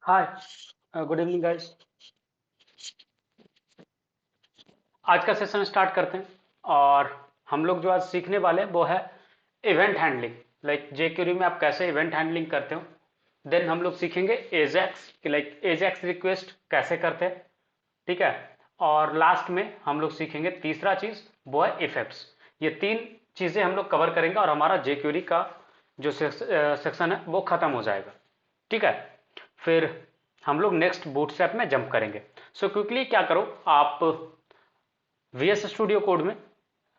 हाय, good evening guys. आज का session start करते हैं। और हम लोग जो आज सीखने वाले हैं वो है इवेंट हैंडलिंग। लाइक जेक्यूरी में आप कैसे इवेंट हैंडलिंग करते हो। देन हम लोग सीखेंगे एजेक्स कि लाइक एजेक्स रिक्वेस्ट कैसे करते हैं। ठीक है। और लास्ट में हम लोग सीखेंगे तीसरा चीज, वो है इफेक्ट्स। ये तीन चीजें हम लोग कवर करेंगे और हमारा जेक्यूरी का जो सेक्शन है वो खत्म हो जाएगा। ठीक है। फिर हम लोग नेक्स्ट बूटस्ट्रैप में जंप करेंगे। सो क्विकली क्या करो आप, वीएस स्टूडियो कोड में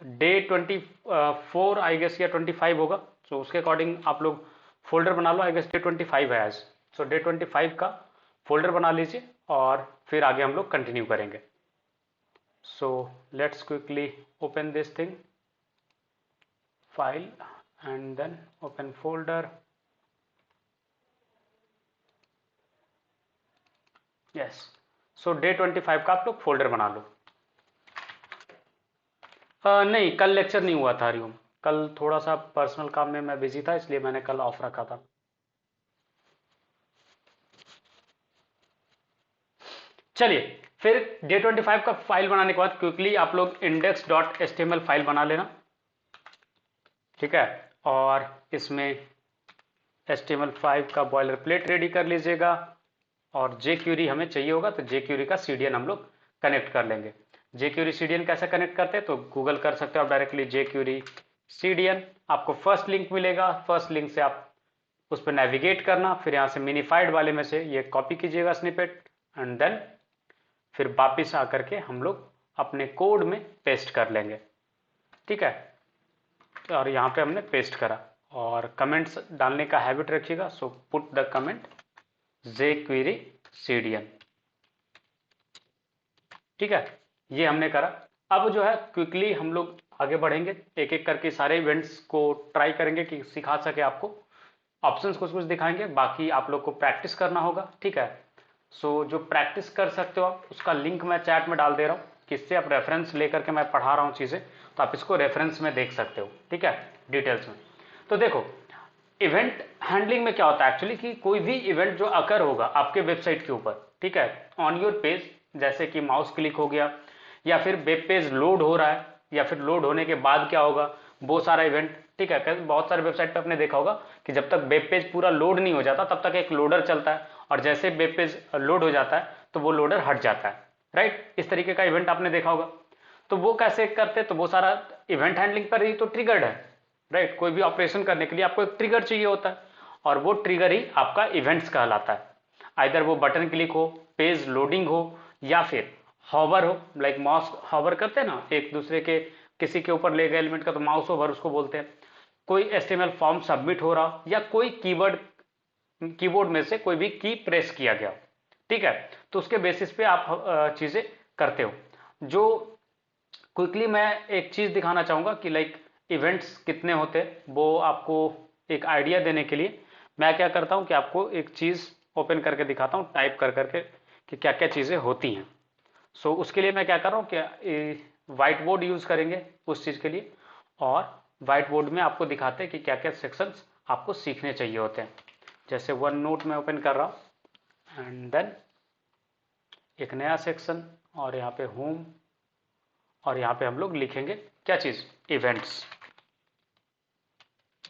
डे 24 आई गेस या 25 होगा। सो उसके अकॉर्डिंग आप लोग फोल्डर बना लो। आई गेस डे 25 है आज। सो डे 25 का फोल्डर बना लीजिए और फिर आगे हम लोग कंटिन्यू करेंगे। So let's quickly open this thing, file and then open folder. Yes. So day 25 का आप लोग फोल्डर बना लो। नहीं, कल लेक्चर नहीं हुआ था हरिओम। कल थोड़ा सा पर्सनल काम में मैं बिजी था, इसलिए मैंने कल ऑफ रखा था। चलिए, फिर डे 25 का फाइल बनाने के बाद क्विकली आप लोग index.html फाइल बना लेना। ठीक है। और इसमें HTML5 का बॉयलर प्लेट रेडी कर लीजिएगा। और जेक्यूरी हमें चाहिए होगा तो जेक्यूरी का सीडीएन हम लोग कनेक्ट कर लेंगे। जेक्यूरी सीडीएन कैसे कनेक्ट करते हैं तो गूगल कर सकते हो आप डायरेक्टली जेक्यूरी सीडीएन। आपको फर्स्ट लिंक मिलेगा, फर्स्ट लिंक से आप उस पर नेविगेट करना, फिर यहाँ से मिनीफाइड वाले में से ये कॉपी कीजिएगा स्निपेट एंड देन फिर वापिस आकर के हम लोग अपने कोड में पेस्ट कर लेंगे। ठीक है। और यहाँ पे हमने पेस्ट करा और कमेंट्स डालने का हैबिट रखिएगा। So put the comment jQuery CDN। ठीक है, ये हमने करा। अब जो है क्विकली हम लोग आगे बढ़ेंगे, एक एक करके सारे इवेंट्स को ट्राई करेंगे कि सिखा सके आपको। ऑप्शंस कुछ कुछ दिखाएंगे, बाकी आप लोग को प्रैक्टिस करना होगा। ठीक है। सो जो प्रैक्टिस कर सकते हो आप, उसका लिंक मैं चैट में डाल दे रहा हूँ, किससे आप रेफरेंस लेकर के मैं पढ़ा रहा हूँ चीज़ें, तो आप इसको रेफरेंस में देख सकते हो। ठीक है, डिटेल्स में। तो देखो, इवेंट हैंडलिंग में क्या होता है एक्चुअली कि कोई भी इवेंट जो अकर होगा आपके वेबसाइट के ऊपर, ठीक है, ऑन योर पेज, जैसे कि माउस क्लिक हो गया या फिर वेब पेज लोड हो रहा है या फिर लोड होने के बाद क्या होगा, वो सारा इवेंट। ठीक है, बहुत सारे वेबसाइट पे आपने देखा होगा कि जब तक वेब पेज पूरा लोड नहीं हो जाता तब तक एक लोडर चलता है, और जैसे वेब पेज लोड हो जाता है तो वो लोडर हट जाता है। राइट, इस तरीके का इवेंट आपने देखा होगा। तो वो कैसे करते, तो वो सारा इवेंट हैंडलिंग पर ही तो ट्रिगर्ड है। राइट, कोई भी ऑपरेशन करने के लिए आपको एक ट्रिगर चाहिए होता है, और वो ट्रिगर ही आपका इवेंट्स कहलाता है। आइदर वो बटन क्लिक हो, पेज लोडिंग हो, या फिर हॉवर हो, लाइक माउस हॉवर करते हैं ना एक दूसरे के, किसी के ऊपर ले गए एलिमेंट का तो माउस होवर उसको बोलते हैं। कोई HTML फॉर्म सबमिट हो रहा, या कोई कीबोर्ड में से कोई भी की प्रेस किया गया। ठीक है, तो उसके बेसिस पे आप चीजें करते हो। जो क्विकली मैं एक चीज दिखाना चाहूंगा कि लाइक इवेंट्स कितने होते हैं, वो आपको एक आइडिया देने के लिए मैं क्या करता हूं कि आपको एक चीज ओपन करके दिखाता हूं, टाइप कर करके कि क्या क्या चीजें होती हैं। सो उसके लिए मैं क्या कर रहा हूं कि व्हाइट बोर्ड यूज करेंगे उस चीज के लिए, और व्हाइट बोर्ड में आपको दिखाते हैं कि क्या क्या सेक्शंस आपको सीखने चाहिए होते हैं। जैसे वन नोट में ओपन कर रहा हूं एंड देन एक नया सेक्शन, और यहाँ पे होम, और यहाँ पे हम लोग लिखेंगे क्या चीज, इवेंट्स,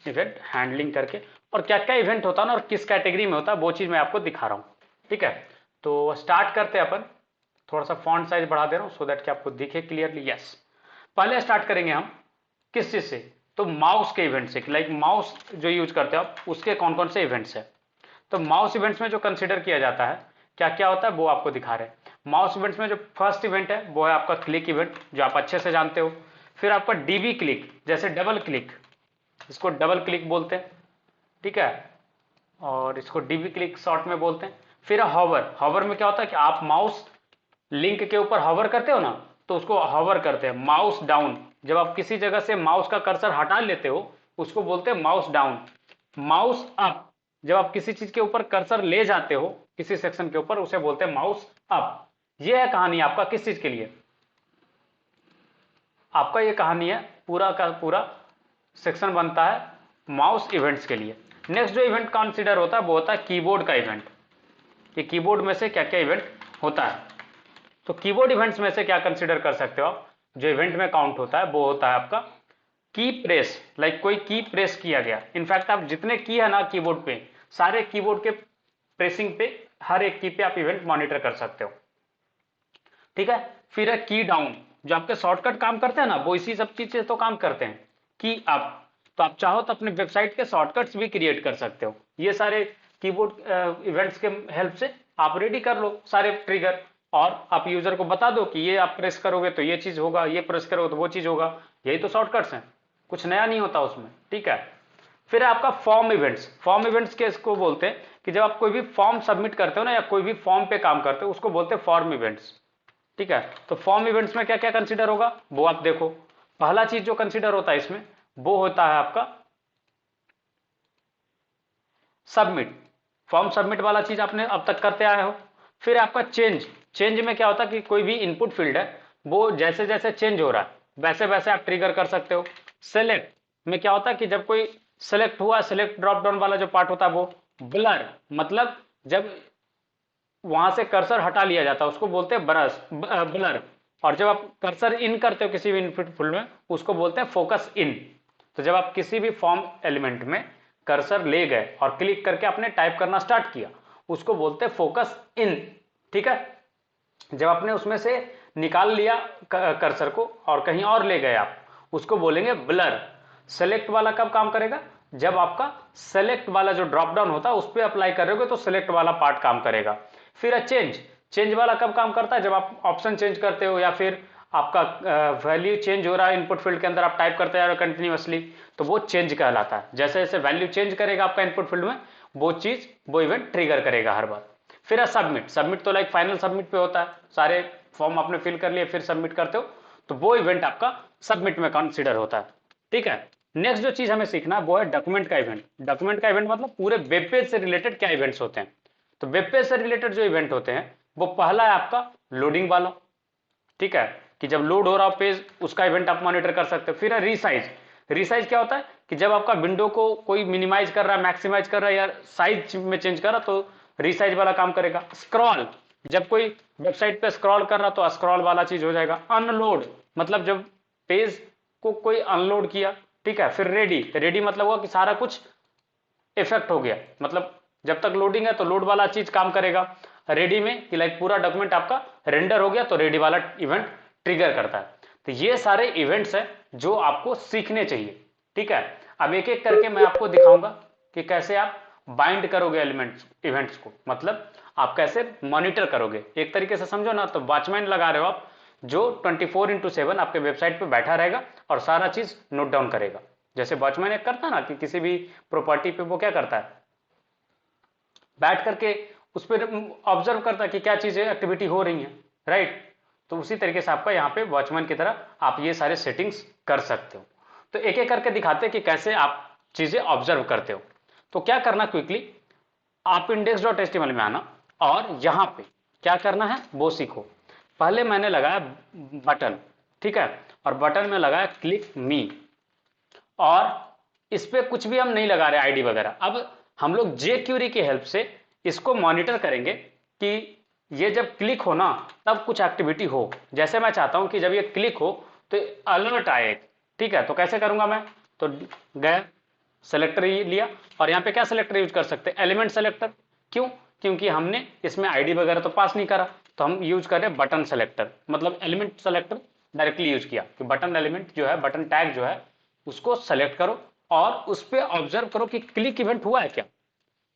इवेंट हैंडलिंग करके। और क्या क्या इवेंट होता है ना और किस कैटेगरी में होता है वो चीज मैं आपको दिखा रहा हूँ। ठीक है, तो स्टार्ट करते हैं अपन। थोड़ा सा फॉन्ट साइज बढ़ा दे रहा हूँ सो दैट कि आपको दिखे क्लियरली। यस, पहले स्टार्ट करेंगे हम किस चीज से, तो माउस के इवेंट से। लाइक माउस जो यूज करते हो आप, उसके कौन कौन से इवेंट्स है। तो माउस इवेंट्स में जो कंसिडर किया जाता है क्या क्या होता है वो आपको दिखा रहे हैं। माउस इवेंट्स में जो फर्स्ट इवेंट है वो है आपका क्लिक इवेंट, जो आप अच्छे से जानते हो। फिर आपका डीबी क्लिक, जैसे डबल क्लिक, इसको डबल क्लिक बोलते हैं। ठीक है, और इसको डीबी क्लिक शॉर्ट में बोलते हैं। फिर हॉवर, हॉवर में क्या होता है कि आप माउस लिंक के ऊपर हॉवर करते हो ना, तो उसको हॉवर करते हैं। माउस डाउन, जब आप किसी जगह से माउस का कर्सर हटा लेते हो उसको बोलते हैं माउस डाउन। माउस अप, जब आप किसी चीज के ऊपर कर्सर ले जाते हो किसी सेक्शन के ऊपर, उसे बोलते हैं माउस अप। यह है कहानी आपका किस चीज के लिए, आपका ये कहानी है पूरा का पूरा सेक्शन बनता है माउस इवेंट्स के लिए। नेक्स्ट जो इवेंट कंसीडर होता है वो होता है कीबोर्ड का इवेंट। कि कीबोर्ड में से क्या क्या इवेंट होता है। तो कीबोर्ड इवेंट्स में से क्या कंसीडर कर सकते हो आप, जो इवेंट में काउंट होता है वो होता है आपका की प्रेस, लाइक कोई की प्रेस किया गया। इनफैक्ट आप जितने की है ना कीबोर्ड पे, सारे कीबोर्ड के प्रेसिंग पे हर एक की पे आप इवेंट मॉनिटर कर सकते हो, ठीक है। फिर है की डाउन, जो आपके शॉर्टकट काम करते हैं ना वो इसी सब चीज से तो काम करते हैं। की अप, तो आप चाहो तो अपने वेबसाइट के शॉर्टकट्स भी क्रिएट कर सकते हो। ये सारे कीबोर्ड इवेंट्स के हेल्प से आप रेडी कर लो सारे ट्रिगर, और आप यूजर को बता दो कि ये आप प्रेस करोगे तो ये चीज होगा, ये प्रेस करोगे तो वो चीज होगा। यही तो शॉर्टकट्स हैं, कुछ नया नहीं होता उसमें, ठीक है। फिर है आपका फॉर्म इवेंट्स। फॉर्म इवेंट्स के इसको बोलते हैं कि जब आप कोई भी फॉर्म सबमिट करते हो ना, या कोई भी फॉर्म पे काम करते हो, उसको बोलते हैं फॉर्म इवेंट्स, ठीक है। तो फॉर्म इवेंट्स में क्या क्या कंसीडर होगा वो आप देखो। पहला चीज जो कंसीडर होता है इसमें वो होता है आपका सबमिट। फॉर्म सबमिट वाला चीज आपने अब तक करते आए हो। फिर आपका चेंज। चेंज में क्या होता है कि कोई भी इनपुट फील्ड है वो जैसे जैसे चेंज हो रहा है वैसे वैसे आप ट्रिगर कर सकते हो। सेलेक्ट में क्या होता है कि जब कोई सेलेक्ट हुआ, सेलेक्ट ड्रॉप डाउन वाला जो पार्ट होता है वो। ब्लर मतलब जब वहां से कर्सर हटा लिया जाता है उसको बोलते हैं ब्लर। और जब आप कर्सर इन करते हो किसी भी इनपुट फील्ड में उसको बोलते हैं फोकस इन। तो जब आप किसी भी फॉर्म एलिमेंट में कर्सर ले गए और क्लिक करके आपने टाइप करना स्टार्ट किया उसको बोलते हैं फोकस इन, ठीक है। जब आपने उसमें से निकाल लिया कर्सर को और कहीं और ले गए आप उसको बोलेंगे ब्लर। सेलेक्ट वाला कब काम करेगा, जब आपका सेलेक्ट वाला जो ड्रॉप डाउन होता है उस पर अप्लाई करोगे तो सेलेक्ट वाला पार्ट काम करेगा। फिर है चेंज। चेंज वाला कब काम करता है, जब आप ऑप्शन चेंज करते हो या फिर आपका वैल्यू चेंज हो रहा है इनपुट फील्ड के अंदर, आप टाइप करते जा रहे हो कंटिन्यूअसली, तो वो चेंज कहलाता है। जैसे जैसे वैल्यू चेंज करेगा आपका इनपुट फील्ड में वो चीज वो इवेंट ट्रिगर करेगा हर बार। फिर है सबमिट। सबमिट तो लाइक फाइनल सबमिट पे होता है, सारे फॉर्म आपने फिल कर लिए फिर सबमिट करते हो तो वो इवेंट आपका सबमिट में कंसिडर होता है, ठीक है। नेक्स्ट जो चीज हमें सीखना है वो है डॉक्यूमेंट का इवेंट। डॉक्यूमेंट का इवेंट मतलब पूरे वेब पेज से रिलेटेड क्या इवेंट्स होते हैं। तो वेब पेज से रिलेटेड जो इवेंट होते हैं वो पहला है आपका लोडिंग वाला, ठीक है, कि जब लोड हो रहा हो पेज उसका इवेंट आप मॉनिटर कर सकते हो। फिर है रीसाइज। रीसाइज क्या होता है कि जब आपका विंडो को कोई मिनिमाइज कर रहा है, मैक्सिमाइज कर रहा है या साइज में चेंज कर रहा तो रीसाइज वाला काम करेगा। स्क्रॉल, जब कोई वेबसाइट पे स्क्रॉल कर रहा तो स्क्रॉल वाला चीज हो जाएगा। अनलोड मतलब जब पेज को कोई अनलोड किया, ठीक है। फिर रेडी। रेडी मतलब हुआ कि सारा कुछ इफेक्ट हो गया, मतलब जब तक लोडिंग है तो लोड वाला चीज काम करेगा। रेडी में कि लाइक पूरा डॉक्यूमेंट आपका रेंडर हो गया तो रेडी वाला इवेंट ट्रिगर करता है। तो ये सारे इवेंट्स हैं जो आपको सीखने चाहिए, ठीक है। अब एक एक करके मैं आपको दिखाऊंगा कि कैसे आप बाइंड करोगे एलिमेंट्स इवेंट्स को, मतलब आप कैसे मॉनिटर करोगे। एक तरीके से समझो ना तो वॉचमैन लगा रहे हो आप जो 24/7 आपके वेबसाइट पे बैठा रहेगा और सारा चीज नोट डाउन करेगा। जैसे वॉचमैन एक करता ना कि किसी भी प्रॉपर्टी पे वो क्या करता है, बैठ करके उस पर ऑब्जर्व करता है कि क्या चीजें एक्टिविटी हो रही हैं, राइट। तो उसी तरीके से आपका यहाँ पे वॉचमैन की तरह आप ये सारे सेटिंग्स कर सकते हो। तो एक एक करके दिखाते हैं कि कैसे आप चीजें ऑब्जर्व करते हो। तो क्या करना, क्विकली आप index.html में आना और यहां पे क्या करना है वो सीखो। पहले मैंने लगाया बटन, ठीक है, और बटन में लगाया क्लिक मी, और इस पे कुछ भी हम नहीं लगा रहे आईडी वगैरह। अब हम लोग jQuery की हेल्प से इसको मॉनिटर करेंगे कि ये जब क्लिक हो ना तब कुछ एक्टिविटी हो। जैसे मैं चाहता हूं कि जब ये क्लिक हो तो अलर्ट आए, ठीक है। तो कैसे करूंगा मैं, तो गया सेलेक्टर लिया और यहाँ पे क्या सेलेक्टर यूज कर सकते हैं, एलिमेंट सेलेक्टर। क्यों, क्योंकि हमने इसमें आईडी वगैरह तो पास नहीं करा, तो हम यूज कर रहे हैं बटन सेलेक्टर, मतलब एलिमेंट सेलेक्टर डायरेक्टली यूज किया कि बटन एलिमेंट जो है, बटन टैग जो है उसको सेलेक्ट करो और उस पर ऑब्जर्व करो कि क्लिक इवेंट हुआ है क्या।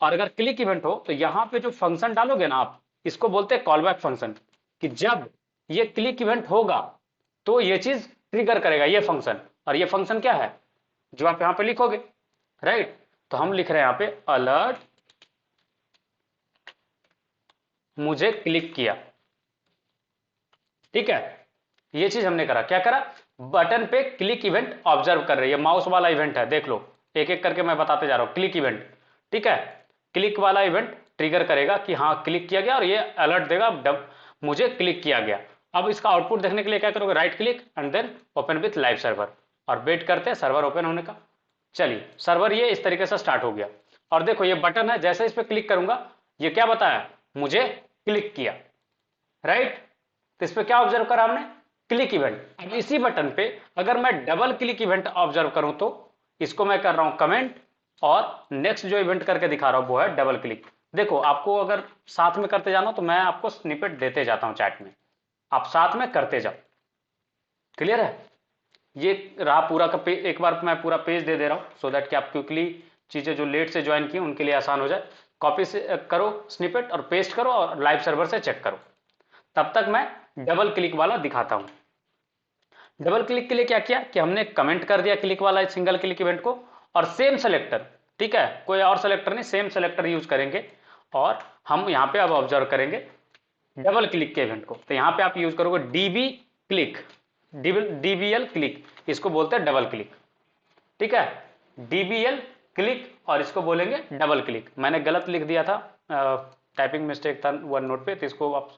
और अगर क्लिक इवेंट हो तो यहाँ पे जो फंक्शन डालोगे ना आप, इसको बोलते हैं कॉलबैक फंक्शन, कि जब ये क्लिक इवेंट होगा तो ये चीज ट्रिगर करेगा ये फंक्शन। और ये फंक्शन क्या है जो आप यहां पे लिखोगे, राइट। तो हम लिख रहे हैं यहां पे अलर्ट मुझे क्लिक किया, ठीक है। ये चीज हमने करा, क्या करा, बटन पे क्लिक इवेंट ऑब्जर्व कर रही है, माउस वाला इवेंट है, देख लो एक एक करके मैं बताते जा रहा हूं। क्लिक इवेंट, ठीक है, क्लिक वाला इवेंट ट्रिगर करेगा कि हाँ क्लिक किया गया और ये अलर्ट देगा मुझे क्लिक किया गया। अब इसका आउटपुट देखने के लिए क्या करोगे, right click and then open with live server, और वेट करते हैं सर्वर ओपन होने का। चलिए सर्वर ये इस तरीके से स्टार्ट हो गया। और देखो ये बटन है, जैसे इस पर क्लिक करूंगा ये क्या बताया, मुझे क्लिक किया, राइट। तो इस पे क्या ऑब्जर्व करा हमने, क्लिक इवेंट। अब इसी बटन पे अगर मैं डबल क्लिक इवेंट ऑब्जर्व करूं तो इसको मैं कर रहा हूं कमेंट, और नेक्स्ट जो इवेंट करके दिखा रहा हूं वो है डबल क्लिक। देखो आपको अगर साथ में करते जाना तो मैं आपको स्निपेट देते जाता हूं चैट में, आप साथ में करते जाओ। क्लियर है, ये रहा पूरा का पेज। एक बार मैं पूरा पेज दे दे रहा हूं सो दैट कि आप क्विकली चीजें जो लेट से ज्वाइन की उनके लिए आसान हो जाए। कॉपी से करो स्निपेट और पेस्ट करो और लाइव सर्वर से चेक करो। तब तक मैं डबल क्लिक वाला दिखाता हूं। डबल क्लिक के लिए क्या किया कि हमने कमेंट कर दिया क्लिक वाला सिंगल क्लिक इवेंट को, और सेम सेलेक्टर, ठीक है, कोई और सेलेक्टर नहीं, सेम सेलेक्टर यूज करेंगे। और हम यहां पे अब ऑब्जर्व करेंगे डबल क्लिक के इवेंट को। तो यहां पे आप यूज करोगे डीबी क्लिक, डीबीएल क्लिक, इसको बोलते हैं डबल क्लिक, ठीक है, डीबीएल क्लिक, और इसको बोलेंगे डबल क्लिक। मैंने गलत लिख दिया था, टाइपिंग मिस्टेक था वन नोट पे, तो इसको आप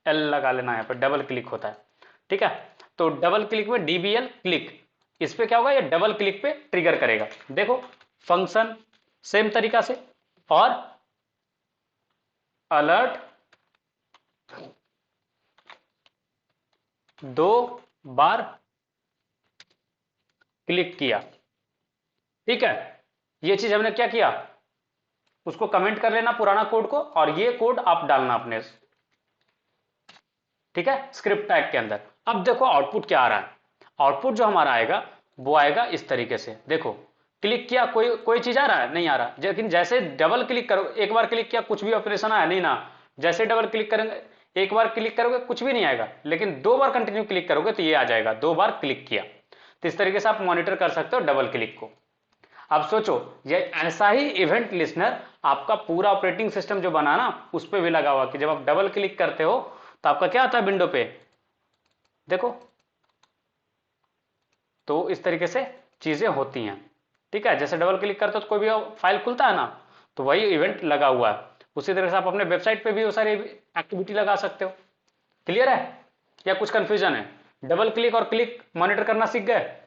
एल लगा लेना, यहाँ पे डबल क्लिक होता है, ठीक है। तो डबल क्लिक में डीबीएल क्लिक, इस पे क्या होगा, ये डबल क्लिक पे ट्रिगर करेगा। देखो फंक्शन सेम तरीका से, और अलर्ट 2 बार क्लिक किया, ठीक है। ये चीज हमने क्या किया, उसको कमेंट कर लेना पुराना कोड को, और ये कोड आप डालना अपने, ठीक है, स्क्रिप्ट टैग के अंदर। अब देखो आउटपुट क्या आ रहा है, आउटपुट जो हमारा आएगा वो आएगा इस तरीके से। देखो क्लिक किया, कोई कोई चीज आ रहा है, नहीं आ रहा, लेकिन जैसे डबल क्लिक करो, एक बार क्लिक किया कुछ भी ऑपरेशन आया नहीं ना, जैसे डबल क्लिक करेंगे, एक बार क्लिक करोगे कुछ भी नहीं आएगा, लेकिन 2 बार कंटिन्यू क्लिक करोगे तो ये आ जाएगा, 2 बार क्लिक किया। तो इस तरीके से आप मॉनिटर कर सकते हो डबल क्लिक को। अब सोचो ये ऐसा ही इवेंट लिस्नर आपका पूरा ऑपरेटिंग सिस्टम जो बना ना उस पर भी लगा हुआ, कि जब आप डबल क्लिक करते हो तो आपका क्या आता है विंडो पे, देखो। तो इस तरीके से चीजें होती हैं, ठीक है। जैसे डबल क्लिक करते हो तो कोई भी फाइल खुलता है ना, तो वही इवेंट लगा हुआ है। उसी तरह से आप अपने वेबसाइट पे भी वो सारी एक्टिविटी लगा सकते हो। क्लियर है, या कुछ कंफ्यूजन है? डबल क्लिक और क्लिक मॉनिटर करना सीख गए?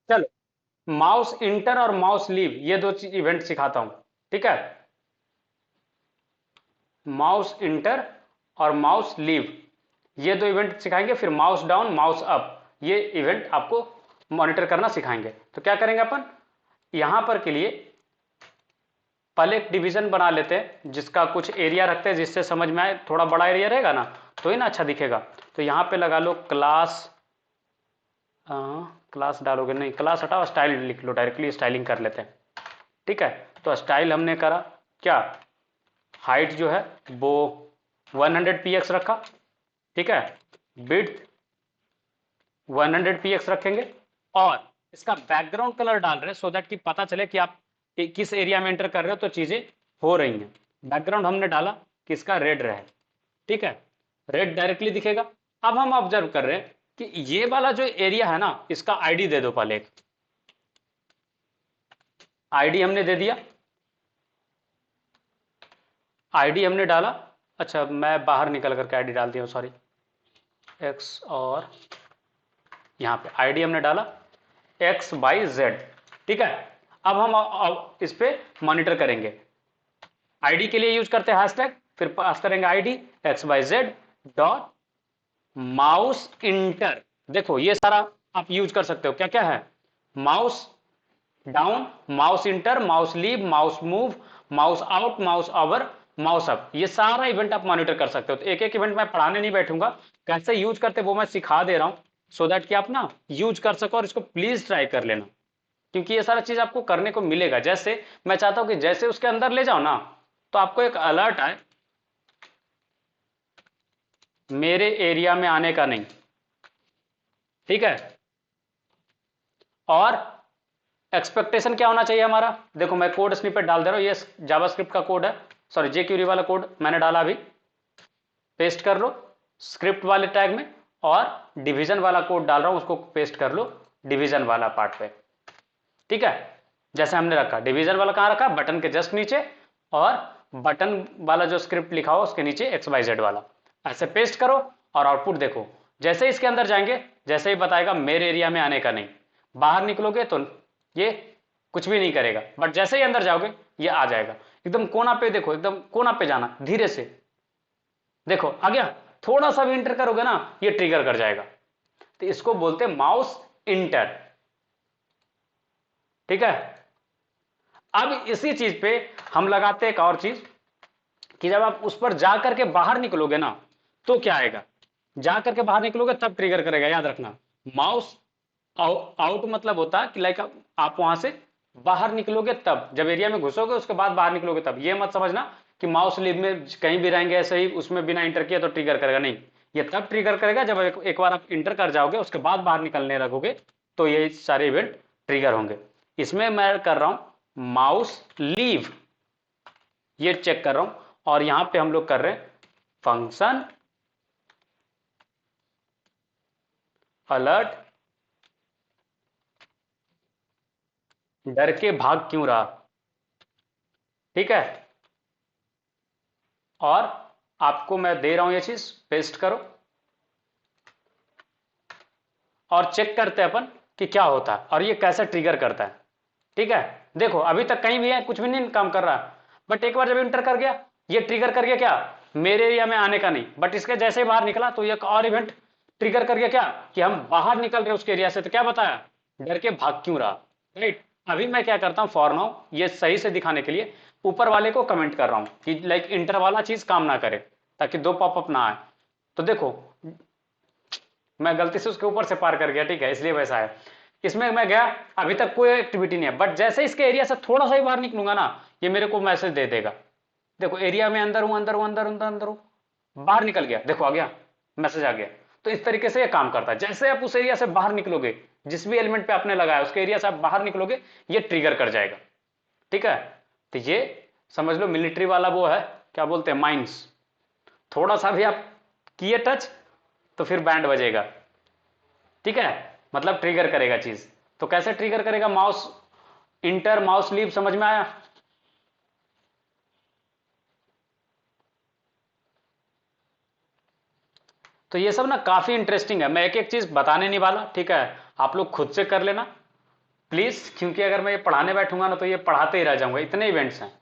चलो माउस इंटर और माउस लीव ये दो इवेंट सिखाता हूं, ठीक है। माउस इंटर और माउस लीव ये दो इवेंट सिखाएंगे, फिर माउस डाउन माउस अप ये इवेंट आपको मॉनिटर करना सिखाएंगे। तो क्या करेंगे अपन, यहां पर के लिए पहले एक डिवीजन बना लेते हैं जिसका कुछ एरिया रखते हैं, जिससे समझ में आए, थोड़ा बड़ा एरिया रहेगा ना तो ही ना अच्छा दिखेगा। तो यहां पे लगा लो क्लास, क्लास डालोगे नहीं, क्लास हटाओ, स्टाइल लिख लो, डायरेक्टली स्टाइलिंग कर लेते हैं, ठीक है। तो स्टाइल हमने करा क्या, हाइट जो है वो 100 px रखा, ठीक है, विड्थ 100 px रखेंगे, और इसका बैकग्राउंड कलर डाल रहे हैं सो दैट कि पता चले कि आप किस एरिया में एंटर कर रहे हो, तो चीजें हो रही हैं। बैकग्राउंड हमने डाला कि इसका रेड रहे, ठीक है, रेड डायरेक्टली दिखेगा। अब हम ऑब्जर्व कर रहे हैं कि ये वाला जो एरिया है ना इसका आईडी दे दो, पहले एक आईडी हमने दे दिया, आईडी हमने डाला। अच्छा मैं बाहर निकल करके आईडी डाल दिया, सॉरी, एक्स, और यहाँ पे आईडी हमने डाला XYZ, ठीक है। अब इस पे मॉनिटर करेंगे, आईडी के लिए यूज करते हैं हैशटैग, फिर पास करेंगे ID XYZ dot mouse inter. देखो ये सारा आप यूज कर सकते हो, क्या क्या है, mouse down mouse inter mouse leave mouse move mouse out mouse over mouse up, ये सारा इवेंट आप मॉनिटर कर सकते हो। तो एक एक इवेंट मैं पढ़ाने नहीं बैठूंगा, कैसे यूज करते वो मैं सिखा दे रहा हूं सो दैट कि आप ना यूज कर सको, और इसको प्लीज ट्राई कर लेना, क्योंकि ये सारा चीज आपको करने को मिलेगा। जैसे मैं चाहता हूं कि जैसे उसके अंदर ले जाओ ना तो आपको एक अलर्ट आए मेरे एरिया में आने का नहीं, ठीक है। और एक्सपेक्टेशन क्या होना चाहिए हमारा, देखो मैं कोड स्निपेट डाल दे रहा हूं, ये जावास्क्रिप्ट का कोड है, सॉरी जेक्यूरी वाला कोड मैंने डाला अभी, पेस्ट कर लो स्क्रिप्ट वाले टैग में, और डिवीजन वाला कोड डाल रहा हूं उसको पेस्ट कर लो डिवीजन वाला पार्ट पे। ठीक है, जैसे हमने रखा डिवीजन वाला कहां रखा, बटन के जस्ट नीचे, और बटन वाला जो स्क्रिप्ट लिखा हो उसके नीचे XYZ वाला, ऐसे पेस्ट करो और आउटपुट देखो। जैसे इसके अंदर जाएंगे, जैसे ही बताएगा मेरे एरिया में आने का नहीं, बाहर निकलोगे तो ये कुछ भी नहीं करेगा, बट जैसे ही अंदर जाओगे ये आ जाएगा। एकदम कोना पे देखो, एकदम कोना पे जाना धीरे से, देखो आ गया। थोड़ा सा भी इंटर करोगे ना ये ट्रिगर कर जाएगा, तो इसको बोलते हैं माउस इंटर। ठीक है, अब इसी चीज पे हम लगाते हैं एक और चीज, कि जब आप उस पर जा करके बाहर निकलोगे ना तो क्या आएगा, जा करके बाहर निकलोगे तब ट्रिगर करेगा, याद रखना। माउस आउट मतलब होता है कि लाइक आप वहां से बाहर निकलोगे तब, जब एरिया में घुसोगे उसके बाद बाहर निकलोगे तब। ये मत समझना कि माउस लिब में कहीं भी रहेंगे ऐसे ही उसमें बिना इंटर किए तो ट्रिगर करेगा, नहीं। ये तब ट्रिगर करेगा जब एक बार आप इंटर कर जाओगे उसके बाद बाहर निकलने लगोगे, तो ये सारे इवेंट ट्रिगर होंगे। इसमें मैं कर रहा हूं माउस लीव, ये चेक कर रहा हूं, और यहां पे हम लोग कर रहे हैं फंक्शन अलर्ट डर के भाग क्यों रहा। ठीक है, और आपको मैं दे रहा हूं ये चीज, पेस्ट करो और चेक करते हैं अपन कि क्या होता है और ये कैसे ट्रिगर करता है। ठीक है, देखो अभी तक कहीं भी है कुछ भी नहीं काम कर रहा, बट एक बार जब इंटर कर गया ये ट्रिगर कर गया क्या, मेरे एरिया में आने का नहीं, बट इसके जैसे ही बाहर निकला तो एक और इवेंट ट्रिगर कर गया क्या, कि हम बाहर निकल रहे उसके एरिया से, तो क्या बताया, डर के भाग क्यों रहा। राइट, अभी मैं क्या करता हूं फॉर नाउ ये सही से दिखाने के लिए ऊपर वाले को कमेंट कर रहा हूं कि लाइक इंटर वाला चीज काम ना करे, ताकि दो पॉपअप ना आए। तो देखो मैं गलती से उसके ऊपर से पार कर गया, ठीक है, इसलिए वैसा है। इसमें मैं गया, अभी तक कोई एक्टिविटी नहीं है, बट जैसे इसके एरिया से थोड़ा सा ही बाहर निकलूंगा ना ये मेरे को मैसेज दे देगा, देखो एरिया में अंदर हूं अंदर हूं अंदर अंदर अंदर हूं, बाहर निकल गया, देखो आ गया मैसेज आ गया। तो इस तरीके से ये काम करता है, जैसे आप उस एरिया से बाहर निकलोगे, जिस भी एलिमेंट पे आपने लगाया उसके एरिया से आप बाहर निकलोगे ये ट्रिगर कर जाएगा। ठीक है, तो ये समझ लो मिलिट्री वाला वो है, क्या बोलते हैं, माइंस। थोड़ा सा भी आप किए टच तो फिर बैंड बजेगा। ठीक है, मतलब ट्रिगर करेगा चीज। तो कैसे ट्रिगर करेगा, माउस इंटर माउस लीव, समझ में आया। तो ये सब ना काफी इंटरेस्टिंग है, मैं एक एक चीज बताने नहीं वाला, ठीक है, आप लोग खुद से कर लेना प्लीज, क्योंकि अगर मैं ये पढ़ाने बैठूंगा ना तो ये पढ़ाते ही रह जाऊंगा, इतने इवेंट्स हैं।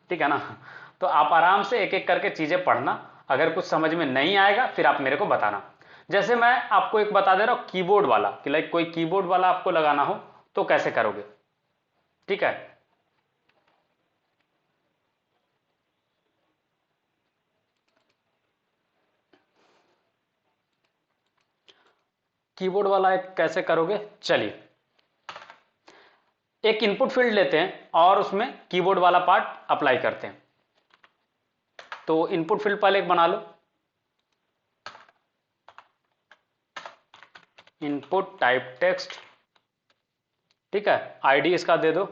ठीक है ना, तो आप आराम से एक एक करके चीजें पढ़ना, अगर कुछ समझ में नहीं आएगा फिर आप मेरे को बताना। जैसे मैं आपको एक बता दे रहा हूं कीबोर्ड वाला, कि लाइक कोई कीबोर्ड वाला आपको लगाना हो तो कैसे करोगे। ठीक है, कीबोर्ड वाला एक कैसे करोगे, चलिए एक इनपुट फील्ड लेते हैं और उसमें कीबोर्ड वाला पार्ट अप्लाई करते हैं। तो इनपुट फील्ड पहले एक बना लो, इनपुट टाइप टेक्स्ट। ठीक है, आईडी इसका दे दो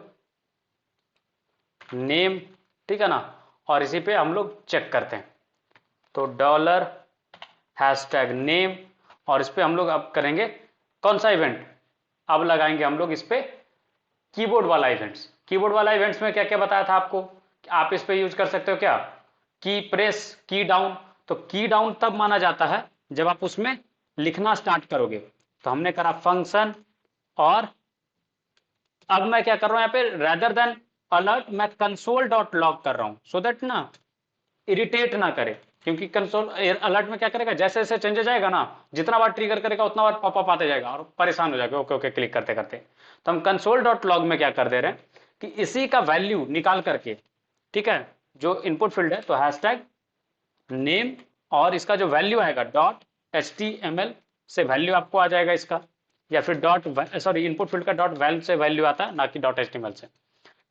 नेम, ठीक है ना, और इसी पे हम लोग चेक करते हैं। तो डॉलर हैशटैग नेम, और इस पे हम लोग अब करेंगे कौन सा इवेंट, अब लगाएंगे हम लोग इस पे कीबोर्ड वाला इवेंट्स। कीबोर्ड वाला इवेंट्स में क्या क्या बताया था आपको, कि आप इस पे यूज कर सकते हो क्या, की प्रेस की डाउन। तो की डाउन तब माना जाता है जब आप उसमें लिखना स्टार्ट करोगे। तो हमने करा फंक्शन, और अब मैं क्या कर रहा हूं यहाँ पे, रेदर देन अलर्ट मैं कंसोल डॉट लॉग कर रहा हूं, सो दैट ना इरिटेट ना करे, क्योंकि कंसोल अलर्ट में क्या करेगा, जैसे जैसे चेंजेस जाएगा ना, जितना बार ट्रिगर करेगा उतना बार पॉपअप आते जाएगा और परेशान हो जाएगा ओके ओके क्लिक करते करते। तो हम कंसोल डॉट लॉग में क्या कर दे रहे हैं कि इसी का वैल्यू निकाल करके, ठीक है, जो इनपुट फील्ड है तो हैशटैग नेम, और इसका जो वैल्यू आएगा डॉट HTML से वैल्यू आपको आ जाएगा इसका, या फिर डॉट सॉरी इनपुट फील्ड का डॉट वैल से वैल्यू आता है, ना कि डॉट HTML से।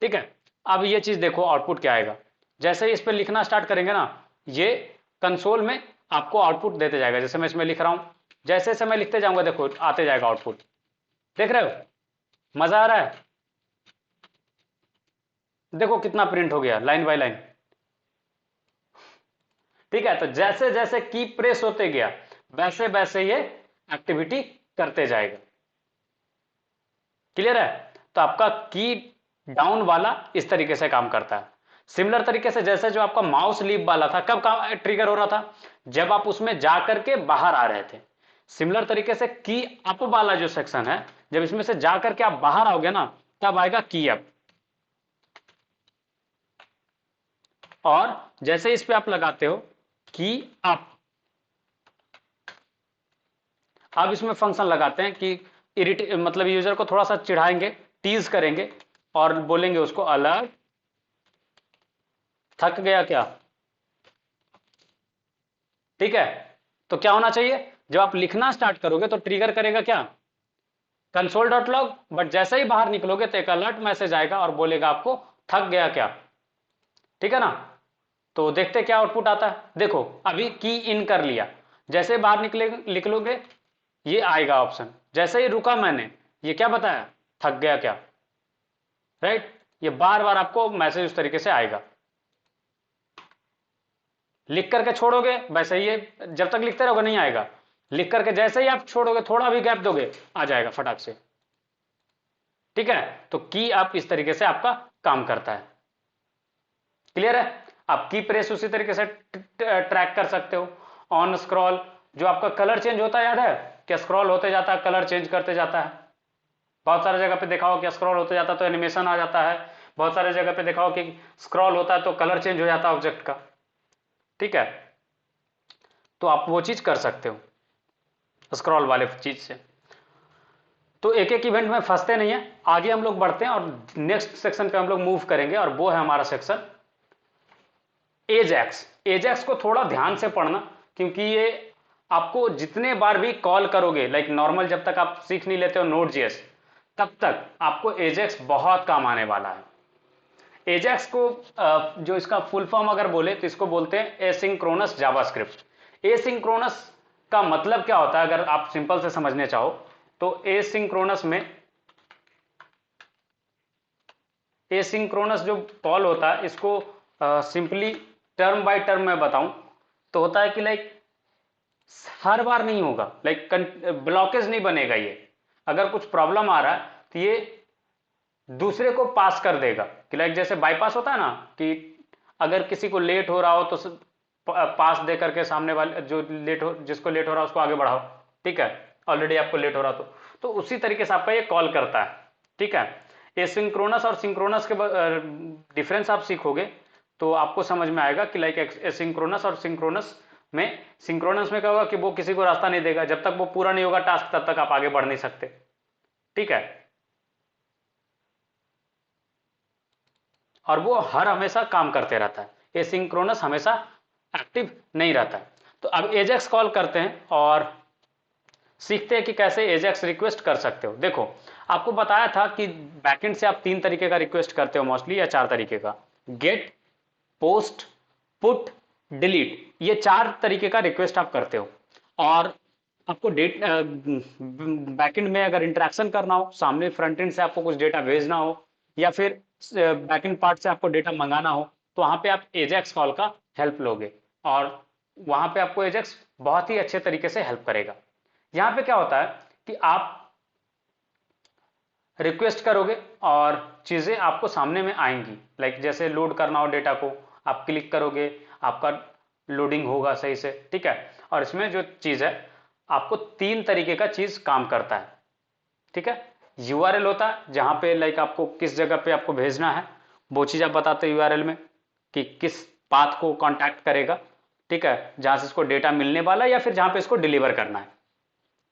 ठीक है, अब ये चीज देखो आउटपुट क्या आएगा, जैसे ही इस पर लिखना स्टार्ट करेंगे ना ये कंसोल में आपको आउटपुट देते जाएगा। जैसे मैं इसमें लिख रहा हूं, जैसे जैसे मैं लिखते जाऊंगा देखो आते जाएगा आउटपुट, देख रहे हो मजा आ रहा है, देखो कितना प्रिंट हो गया लाइन बाय लाइन। ठीक है, तो जैसे जैसे की प्रेस होते गया वैसे वैसे ये एक्टिविटी करते जाएगा। क्लियर है? तो आपका की डाउन वाला इस तरीके से काम करता है। सिमिलर तरीके से जैसे जो आपका माउस लीव वाला था, कब काम ट्रिगर हो रहा था? जब आप उसमें जाकर के बाहर आ रहे थे। सिमिलर तरीके से की अप वाला जो सेक्शन है, जब इसमें से जाकर के आप बाहर आओगे ना, तब आएगा की अप। और जैसे इस पे आप लगाते हो की अप, अब इसमें फंक्शन लगाते हैं कि इरिटेट, मतलब यूजर को थोड़ा सा चिढ़ाएंगे, टीज करेंगे और बोलेंगे उसको अलर्ट थक गया क्या। ठीक है, तो क्या होना चाहिए? जब आप लिखना स्टार्ट करोगे तो ट्रिगर करेगा क्या? Console dot log. बट जैसे ही बाहर निकलोगे तो एक अलर्ट मैसेज आएगा और बोलेगा आपको थक गया क्या। ठीक है ना? तो देखते क्या आउटपुट आता है। देखो अभी की इन कर लिया, जैसे बाहर निकलोगे ये आएगा ऑप्शन। जैसे ही रुका मैंने, ये क्या बताया? थक गया क्या। राइट? ये बार बार आपको मैसेज उस तरीके से आएगा। लिख करके छोड़ोगे वैसे ही ये जब तक लिखते रहोगे नहीं आएगा। लिख करके जैसे ही आप छोड़ोगे, थोड़ा भी गैप दोगे, आ जाएगा फटाक से। ठीक है, तो की आप इस तरीके से आपका काम करता है। क्लियर है? आप की प्रेस उसी तरीके से ट्रैक कर सकते हो। ऑन स्क्रॉल जो आपका कलर चेंज होता है, याद है क्या? स्क्रॉल होते जाता है, कलर चेंज करते जाता है। बहुत सारे जगह पे देखा हो कि स्क्रॉल होते जाता है तो एनिमेशन आ जाता है। बहुत सारे जगह पे देखा हो कि स्क्रॉल होता है तो कलर चेंज हो जाता है ऑब्जेक्ट का। ठीक है, तो आप वो चीज कर सकते हो स्क्रॉल वाले चीज से। तो एक एक इवेंट में फंसते नहीं है, आगे हम लोग बढ़ते हैं और नेक्स्ट सेक्शन पे हम लोग मूव करेंगे, और वो है हमारा सेक्शन एजेक्स। एजेक्स को थोड़ा ध्यान से पढ़ना, क्योंकि ये आपको जितने बार भी कॉल करोगे, लाइक नॉर्मल जब तक आप सीख नहीं लेते हो नोड जेएस, तब तक आपको एजेक्स बहुत काम आने वाला है। एजेक्स को जो इसका फुल फॉर्म अगर बोले तो इसको बोलते हैं एसिंक्रोनस जावास्क्रिप्ट। एसिंक्रोनस का मतलब क्या होता है, अगर आप सिंपल से समझने चाहो तो एसिंक्रोनस जो कॉल होता है, इसको सिंपली टर्म बाय टर्म में बताऊं तो होता है कि लाइक हर बार नहीं होगा, लाइक ब्लॉकेज नहीं बनेगा। ये अगर कुछ प्रॉब्लम आ रहा है तो ये दूसरे को पास कर देगा, कि लाइक जैसे बाईपास होता है ना, कि अगर किसी को लेट हो रहा हो तो पास दे करके सामने वाले जो जिसको लेट हो रहा है उसको आगे बढ़ाओ। ठीक है, ऑलरेडी आपको लेट हो रहा तो उसी तरीके से आपका ये कॉल करता है। ठीक है, एसिंक्रोनस और सिंक्रोनस के डिफरेंस आप सीखोगे तो आपको समझ में आएगा कि लाइक एसिंक्रोनस और सिंक्रोनस में क्या होगा कि वो किसी को रास्ता नहीं देगा, जब तक वो पूरा नहीं होगा टास्क तब तक आप आगे बढ़ नहीं सकते। ठीक है, और वो हर हमेशा काम करते रहता है। एसिंक्रोनस हमेशा एक्टिव नहीं रहता है। तो अब एजेक्स कॉल करते हैं और सीखते हैं कि कैसे एजेक्स रिक्वेस्ट कर सकते हो। देखो आपको बताया था कि बैकएंड से आप 3 तरीके का रिक्वेस्ट करते हो मोस्टली, या 4 तरीके का, गेट, पोस्ट, पुट, डिलीट, ये 4 तरीके का रिक्वेस्ट आप करते हो। और आपको बैकएंड में अगर इंटरेक्शन करना हो, सामने फ्रंट एंड से आपको कुछ डेटा भेजना हो, या फिर बैकएंड पार्ट से आपको डेटा मंगाना हो, तो वहां पे आप एजेक्स कॉल का हेल्प लोगे, और वहां पे आपको एजेक्स बहुत ही अच्छे तरीके से हेल्प करेगा। यहां पे क्या होता है कि आप रिक्वेस्ट करोगे और चीजें आपको सामने में आएंगी, लाइक जैसे लोड करना हो डेटा को, आप क्लिक करोगे, आपका लोडिंग होगा सही से। ठीक है, और इसमें जो चीज है, आपको 3 तरीके का चीज काम करता है। ठीक है, यूआरएल होता है जहां पे लाइक आपको किस जगह पे आपको भेजना है, वो चीज आप बताते हो यूआरएल में, कि किस पाथ को कांटेक्ट करेगा। ठीक है, जहां से इसको डेटा मिलने वाला है या फिर जहां पे इसको डिलीवर करना है।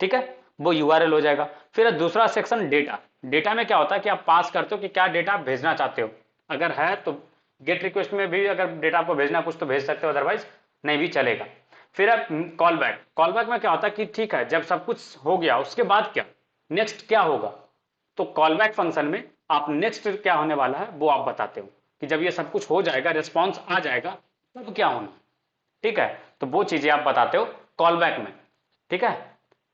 ठीक है, वो यूआरएल हो जाएगा। फिर दूसरा सेक्शन डेटा। डेटा में क्या होता है कि आप पास करते हो कि क्या डेटा भेजना चाहते हो, अगर है तो गेट रिक्वेस्ट में भी अगर डेटा आपको भेजना कुछ तो भेज सकते हो, अदरवाइज नहीं भी चलेगा। फिर अब कॉल बैक। कॉल बैक में क्या होता है कि ठीक है, जब सब कुछ हो गया उसके बाद क्या, नेक्स्ट क्या होगा, तो कॉल बैक फंक्शन में आप नेक्स्ट क्या होने वाला है वो आप बताते हो, कि जब ये सब कुछ हो जाएगा, रिस्पॉन्स आ जाएगा, तब क्या होना। ठीक है, तो वो चीजें आप बताते हो कॉल बैक में। ठीक है,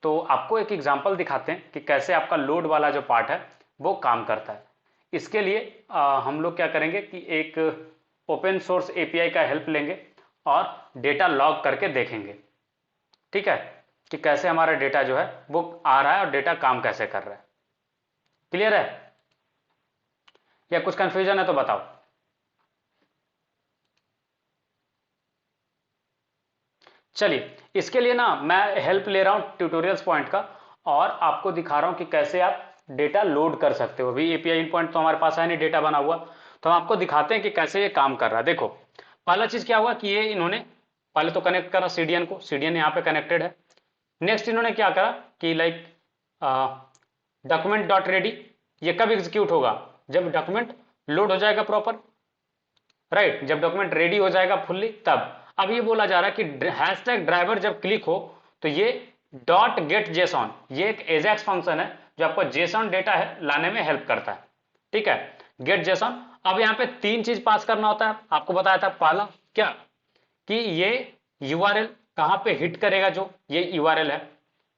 तो आपको एक एग्जांपल दिखाते हैं कि कैसे आपका लोड वाला जो पार्ट है वो काम करता है। इसके लिए हम लोग क्या करेंगे कि एक ओपन सोर्स एपीआई का हेल्प लेंगे, और डेटा लॉग करके देखेंगे, ठीक है, कि कैसे हमारा डेटा जो है वो आ रहा है और डेटा काम कैसे कर रहा है। क्लियर है या कुछ कंफ्यूजन है तो बताओ। चलिए, इसके लिए ना मैं हेल्प ले रहा हूं ट्यूटोरियल्स पॉइंट का, और आपको दिखा रहा हूं कि कैसे आप डेटा लोड कर सकते हो। अभी एपीआई पॉइंट तो हमारे पास है नहीं डेटा बना हुआ, तो हम आपको दिखाते हैं कि कैसे ये काम कर रहा है। देखो, पहला चीज क्या हुआ कि ये इन्होंने पहले तो कनेक्ट करा सीडीएन को, सीडीएन यहाँ पे कनेक्टेड है। नेक्स्ट इन्होंने क्या करा कि लाइक डॉक्यूमेंट डॉट रेडी, ये कब एग्जीक्यूट होगा, जब डॉक्यूमेंट लोड हो जाएगा प्रॉपर, राइट, जब डॉक्यूमेंट रेडी हो जाएगा फुल्ली तब। अब ये बोला जा रहा है कि हैशटैग ड्राइवर जब क्लिक हो तो ये डॉट गेट जेसॉन, ये एक एजेक्स फंक्शन है जो आपको जेसॉन डेटा है लाने में हेल्प करता है, ठीक है, गेट जेसॉन। अब यहाँ पे तीन चीज पास करना होता है, आपको बताया था। पहला क्या कि ये यूआरएल कहां पे हिट करेगा, जो ये यूआरएल है,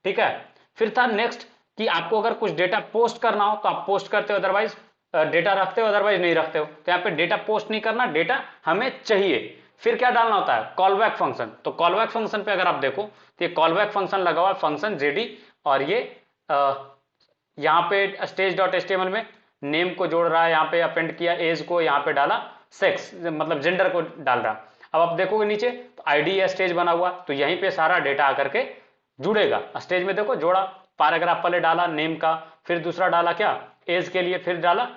ठीक है। फिर था नेक्स्ट कि आपको अगर कुछ डेटा पोस्ट करना हो तो आप पोस्ट करते हो, अदरवाइज डेटा रखते हो, अदरवाइज नहीं रखते हो। तो यहाँ पे डेटा पोस्ट नहीं करना, डेटा हमें चाहिए। फिर क्या डालना होता है, कॉलबैक फंक्शन। तो कॉलबैक फंक्शन पे अगर आप देखो तो ये कॉलबैक फंक्शन लगा हुआ है, फंक्शन जेडी, और ये यहाँ पे स्टेज डॉट एचटीएमएल में नेम को जोड़ रहा है, यहाँ पे अपेंड किया एज को, यहाँ पे डाला सेक्स मतलब जेंडर को डाल रहा। अब आप देखोगे नीचे तो आईडी या स्टेज बना हुआ, तो यहीं पे सारा डेटा आकर के जुड़ेगा। स्टेज में देखो जोड़ा, पैराग्राफ पहले डाला नेम का, फिर दूसरा डाला क्या एज के लिए, फिर डाला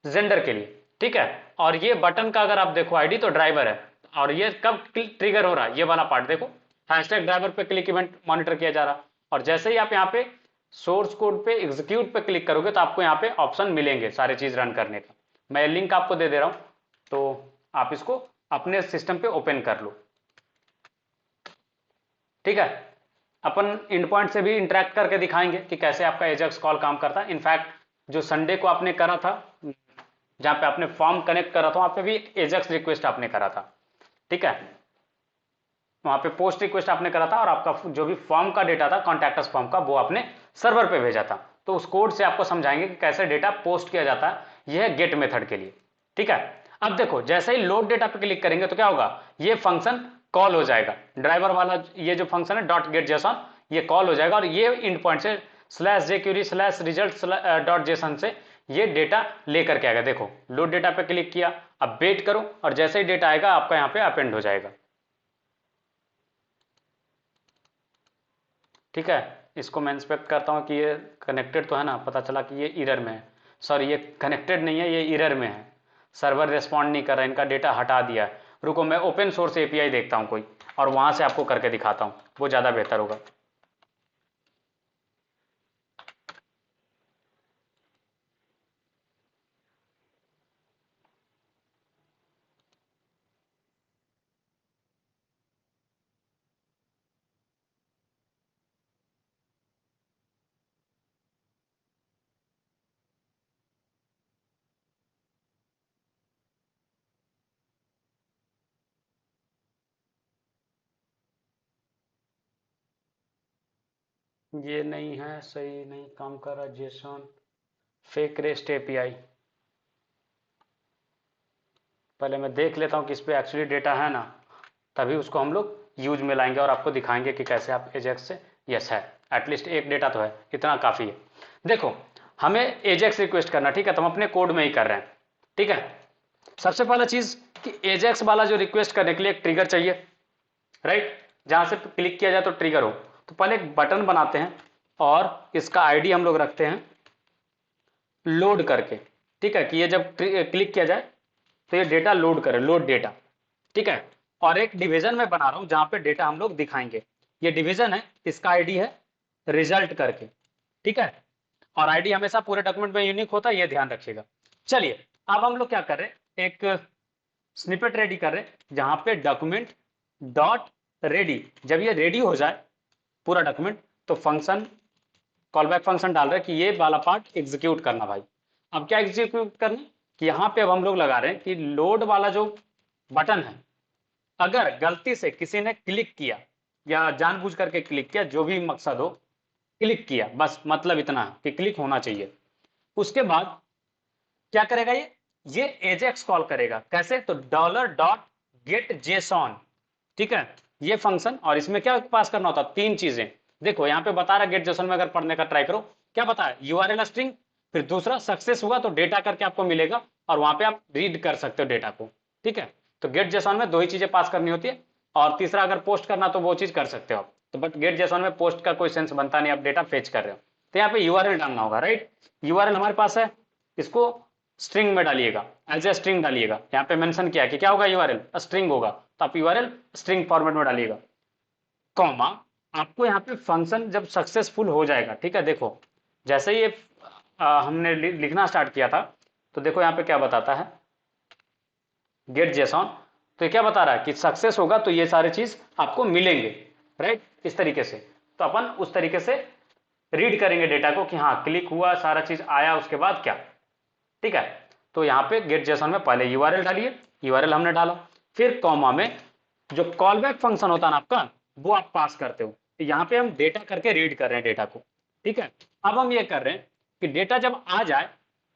जेंडर के लिए, ठीक है। और ये बटन का अगर आप देखो आईडी तो ड्राइवर है, और ये कब ट्रिगर हो रहा है, ये वाला पार्ट देखो, हैशटैग ड्राइवर पे क्लिक इवेंट मॉनिटर किया जा रहा। और जैसे ही आप यहाँ पे सोर्स कोड पे एग्जीक्यूट पे क्लिक करोगे तो आपको यहाँ पे ऑप्शन मिलेंगे सारे चीज रन करने का। मैं लिंक आपको दे दे रहा हूं, तो आप इसको अपने सिस्टम पे ओपन कर लो, ठीक है। अपन इंड पॉइंट से भी इंटरेक्ट करके दिखाएंगे कि कैसे आपका एजेक्स कॉल काम करता है। इनफैक्ट जो संडे को आपने करा था, जहां पे आपने फॉर्म कनेक्ट करा था, वहां पे भी एजेक्स रिक्वेस्ट आपने करा था, ठीक है। वहां पे पोस्ट रिक्वेस्ट आपने करा था, और आपका जो भी फॉर्म का डेटा था कॉन्टैक्टस फॉर्म का, वो आपने सर्वर पे भेजा था। तो उस कोड से आपको समझाएंगे कि कैसे डेटा पोस्ट किया जाता है, यह है गेट मेथड के लिए, ठीक है। अब देखो, जैसे ही लोड डेटा पे क्लिक करेंगे तो क्या होगा, ये फंक्शन कॉल हो जाएगा, ड्राइवर वाला ये जो फंक्शन है डॉट गेट जेसन, ये कॉल हो जाएगा, और ये इंड पॉइंट से slash jQuery slash result dot JSON से ये डेटा लेकर के आएगा। देखो, लोड डेटा पे क्लिक किया, अब वेट करो, और जैसे ही डेटा आएगा आपका यहाँ पे अपेंड हो जाएगा, ठीक है। इसको मैं इंस्पेक्ट करता हूँ कि ये कनेक्टेड तो है ना, पता चला कि ये एरर में है, सॉरी ये कनेक्टेड नहीं है, ये एरर में है, सर्वर रिस्पॉन्ड नहीं कर रहा है, इनका डेटा हटा दिया है। रुको, मैं ओपन सोर्स एपीआई देखता हूँ कोई, और वहां से आपको करके दिखाता हूँ, वो ज़्यादा बेहतर होगा। ये नहीं है, सही नहीं काम कर रहा, जेसन फेक रेस्ट एपीआई। पहले मैं देख लेता हूँ कि इस पे एक्चुअली डेटा है ना, तभी उसको हम लोग यूज में लाएंगे और आपको दिखाएंगे कि कैसे आप एजेक्स से, यस है, एटलीस्ट एक डेटा तो है, इतना काफ़ी है। देखो, हमें एजेक्स रिक्वेस्ट करना, ठीक है, तो हम अपने कोड में ही कर रहे हैं, ठीक है। सबसे पहला चीज कि एजेक्स वाला जो रिक्वेस्ट करने के लिए एक ट्रिगर चाहिए, राइट, जहां से क्लिक किया जाए तो ट्रिगर हो। तो पहले एक बटन बनाते हैं, और इसका आईडी हम लोग रखते हैं लोड करके, ठीक है, कि ये जब क्लिक किया जाए तो ये डेटा लोड करे, लोड डेटा, ठीक है। और एक डिवीजन में बना रहा हूं जहां पे डेटा हम लोग दिखाएंगे, ये डिवीजन है, इसका आईडी है रिजल्ट करके, ठीक है। और आईडी हमेशा पूरे डॉक्यूमेंट में यूनिक होता है, ये ध्यान रखिएगा। चलिए, अब हम लोग क्या कर रहे हैं, एक स्निपेट रेडी कर रहे हैं जहां पे डॉक्यूमेंट डॉट रेडी, जब ये रेडी हो जाए पूरा डॉक्यूमेंट तो फंक्शन कॉलबैक फंक्शन डाल रहे हैं कि ये वाला पार्ट एग्जीक्यूट करना भाई। अब क्या एग्जीक्यूट करना कि यहाँ पे अब हम लोग लगा रहे हैं कि लोड वाला जो बटन है, अगर गलती से किसी ने क्लिक किया या जानबूझ करके क्लिक किया, जो भी मकसद हो, क्लिक किया, बस मतलब इतना कि क्लिक होना चाहिए। उसके बाद क्या करेगा ये एजेक्स कॉल करेगा, कैसे, तो डॉलर डॉट गेट जेसॉन, ठीक है, ये फंक्शन। और इसमें क्या पास करना होता है, तीन चीजें। देखो यहाँ पे बता रहा गेट जेसॉन में अगर पढ़ने का ट्राई करो, क्या बता है, यूआरएल स्ट्रिंग, फिर दूसरा सक्सेस हुआ तो डेटा करके आपको मिलेगा और वहां पे आप रीड कर सकते हो डेटा को, ठीक है। तो गेट जेसॉन में दो ही चीजें पास करनी होती है, और तीसरा अगर पोस्ट करना तो वो चीज कर सकते हो आप। तो बट गेट जेसॉन में पोस्ट का कोई सेंस बनता नहीं, आप डेटा फेच कर रहे हो। तो यहाँ पे यूआरएल डालना होगा, राइट। यूआरएल हमारे पास है, इसको स्ट्रिंग में डालिएगा, एज ए स्ट्रिंग डालिएगा। यहाँ पे मेंशन किया कि क्या होगा, यूआरएल स्ट्रिंग होगा, तो आप यूआरएल स्ट्रिंग फॉर्मेट में डालिएगा, कॉमा। आपको यहाँ पे फंक्शन जब सक्सेसफुल हो जाएगा, ठीक है, देखो जैसे ही ये हमने लिखना स्टार्ट किया था, तो देखो यहाँ पे क्या बताता है, गेट जेसॉन। तो ये क्या बता रहा है कि सक्सेस होगा तो ये सारी चीज आपको मिलेंगे, राइट, इस तरीके से। तो अपन उस तरीके से रीड करेंगे डेटा को कि हाँ क्लिक हुआ, सारा चीज आया, उसके बाद क्या, ठीक है। तो यहाँ पे गेट जेसॉन में पहले यूआरएल डालिए, यूआरएल हमने डाला, फिर कॉमा में जो कॉल बैक फंक्शन होता है ना आपका, वो आप पास करते हो। तो यहाँ पे हम डेटा करके रीड कर रहे हैं डेटा को, ठीक है। अब हम ये कर रहे हैं कि डेटा जब आ जाए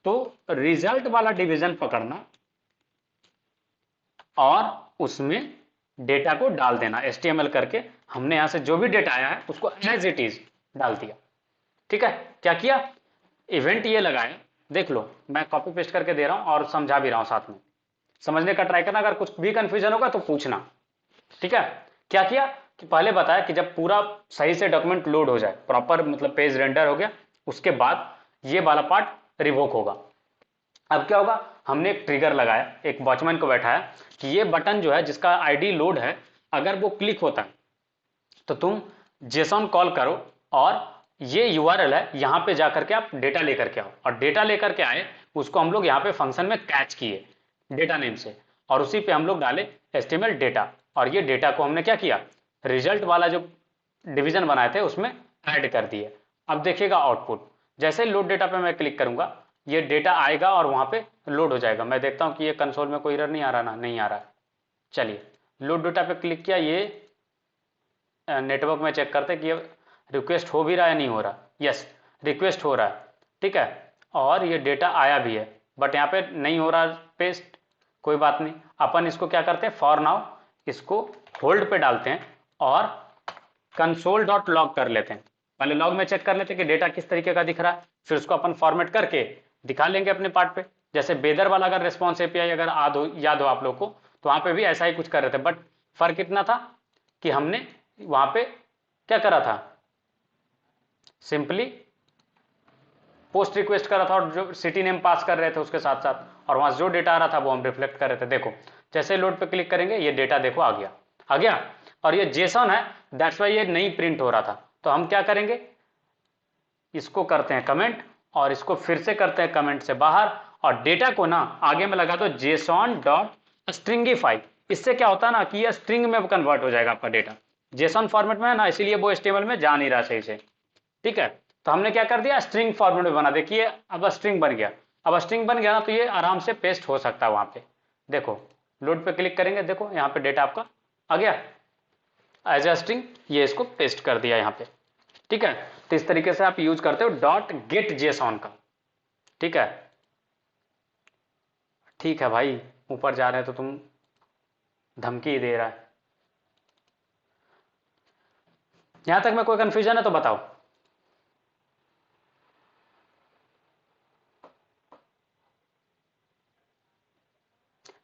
तो रिजल्ट वाला डिवीजन पकड़ना और उसमें डेटा को डाल देना एचटीएमएल करके। हमने यहां से जो भी डेटा आया है उसको एज इट इज डाल दिया, ठीक है। क्या किया, इवेंट ये लगाया, देख लो मैं कॉपी पेस्ट करके दे रहा हूं और समझा भी रहा हूं साथ में, समझने का ट्राई करना, अगर कुछ भी कंफ्यूजन होगा तो पूछना, ठीक है। क्या किया कि पहले बताया कि जब पूरा सही से डॉक्यूमेंट लोड हो जाए, प्रॉपर मतलब पेज रेंडर हो गया, उसके बाद ये वाला पार्ट रिवोक होगा। अब क्या होगा, हमने एक ट्रिगर लगाया, एक वॉचमैन को बैठाया कि ये बटन जो है जिसका आईडी लोड है, अगर वो क्लिक होता है तो तुम जेसॉन कॉल करो और ये यूआरएल है, यहां पे जाकर के आप डेटा लेकर के आओ। और डेटा लेकर के आए, उसको हम लोग यहाँ पे फंक्शन में कैच किए डेटा नेम से, और उसी पे हम लोग डाले एचटीएमएल डेटा। और ये डेटा को हमने क्या किया, रिजल्ट वाला जो डिवीजन बनाए थे उसमें ऐड कर दिए। अब देखिएगा आउटपुट, जैसे लोड डेटा पे मैं क्लिक करूंगा, ये डेटा आएगा और वहां पे लोड हो जाएगा। मैं देखता हूं कि ये कंसोल में कोई एरर नहीं आ रहा ना, नहीं आ रहा है। चलिए लोड डेटा पे क्लिक किया, ये नेटवर्क में चेक करते कि ये रिक्वेस्ट हो भी रहा है नहीं हो रहा, यस रिक्वेस्ट हो रहा है, ठीक है। और ये डेटा आया भी है, बट यहाँ पे नहीं हो रहा पेस्ट, कोई बात नहीं। अपन इसको क्या करते हैं, फॉर नाउ इसको होल्ड पे डालते हैं और कंसोल डॉट लॉग कर लेते हैं। पहले लॉग में चेक कर लेते हैं कि डेटा किस तरीके का दिख रहा है, फिर उसको अपन फॉर्मेट करके दिखा लेंगे अपने पार्ट पे। जैसे बेदर वाला अगर रिस्पॉन्स एपीआई अगर याद हो आप लोग को, तो वहां पे भी ऐसा ही कुछ कर रहे थे, बट फर्क इतना था कि हमने वहां पे क्या करा था, सिंपली पोस्ट रिक्वेस्ट करा था और जो सिटी नेम पास कर रहे थे उसके साथ साथ, और वहां जो डेटा आ रहा था वो हम रिफ्लेक्ट कर रहे थे। देखो जैसे लोड पे क्लिक करेंगे, ये डेटा देखो आ गया, आ गया। और ये जेसन है, दैट्स वाई ये नहीं प्रिंट हो रहा था। तो हम क्या करेंगे, इसको करते हैं कमेंट और इसको फिर से करते हैं कमेंट से बाहर, और डेटा को ना आगे में लगा दो जेसन डॉट स्ट्रिंगिफाई। इससे क्या होता है ना कि ये स्ट्रिंग में कन्वर्ट हो जाएगा आपका डेटा, जेसन फॉर्मेट में है ना, इसीलिए वो एचटीएमएल में जा नहीं रहा सही से, ठीक है। तो हमने क्या कर दिया, स्ट्रिंग फॉर्मेट में बना, देखिए अब स्ट्रिंग बन गया। अब स्ट्रिंग बन गया ना, तो ये आराम से पेस्ट हो सकता है वहां पे। देखो लोड पे क्लिक करेंगे, देखो यहाँ पे डेटा आपका आ गया एज ए स्ट्रिंग, ये इसको पेस्ट कर दिया यहाँ पे, ठीक है। तो इस तरीके से आप यूज करते हो डॉट गेट जेसॉन का, ठीक है। ठीक है भाई, ऊपर जा रहे हैं तो तुम धमकी ही दे रहा है। यहां तक में कोई कंफ्यूजन है तो बताओ।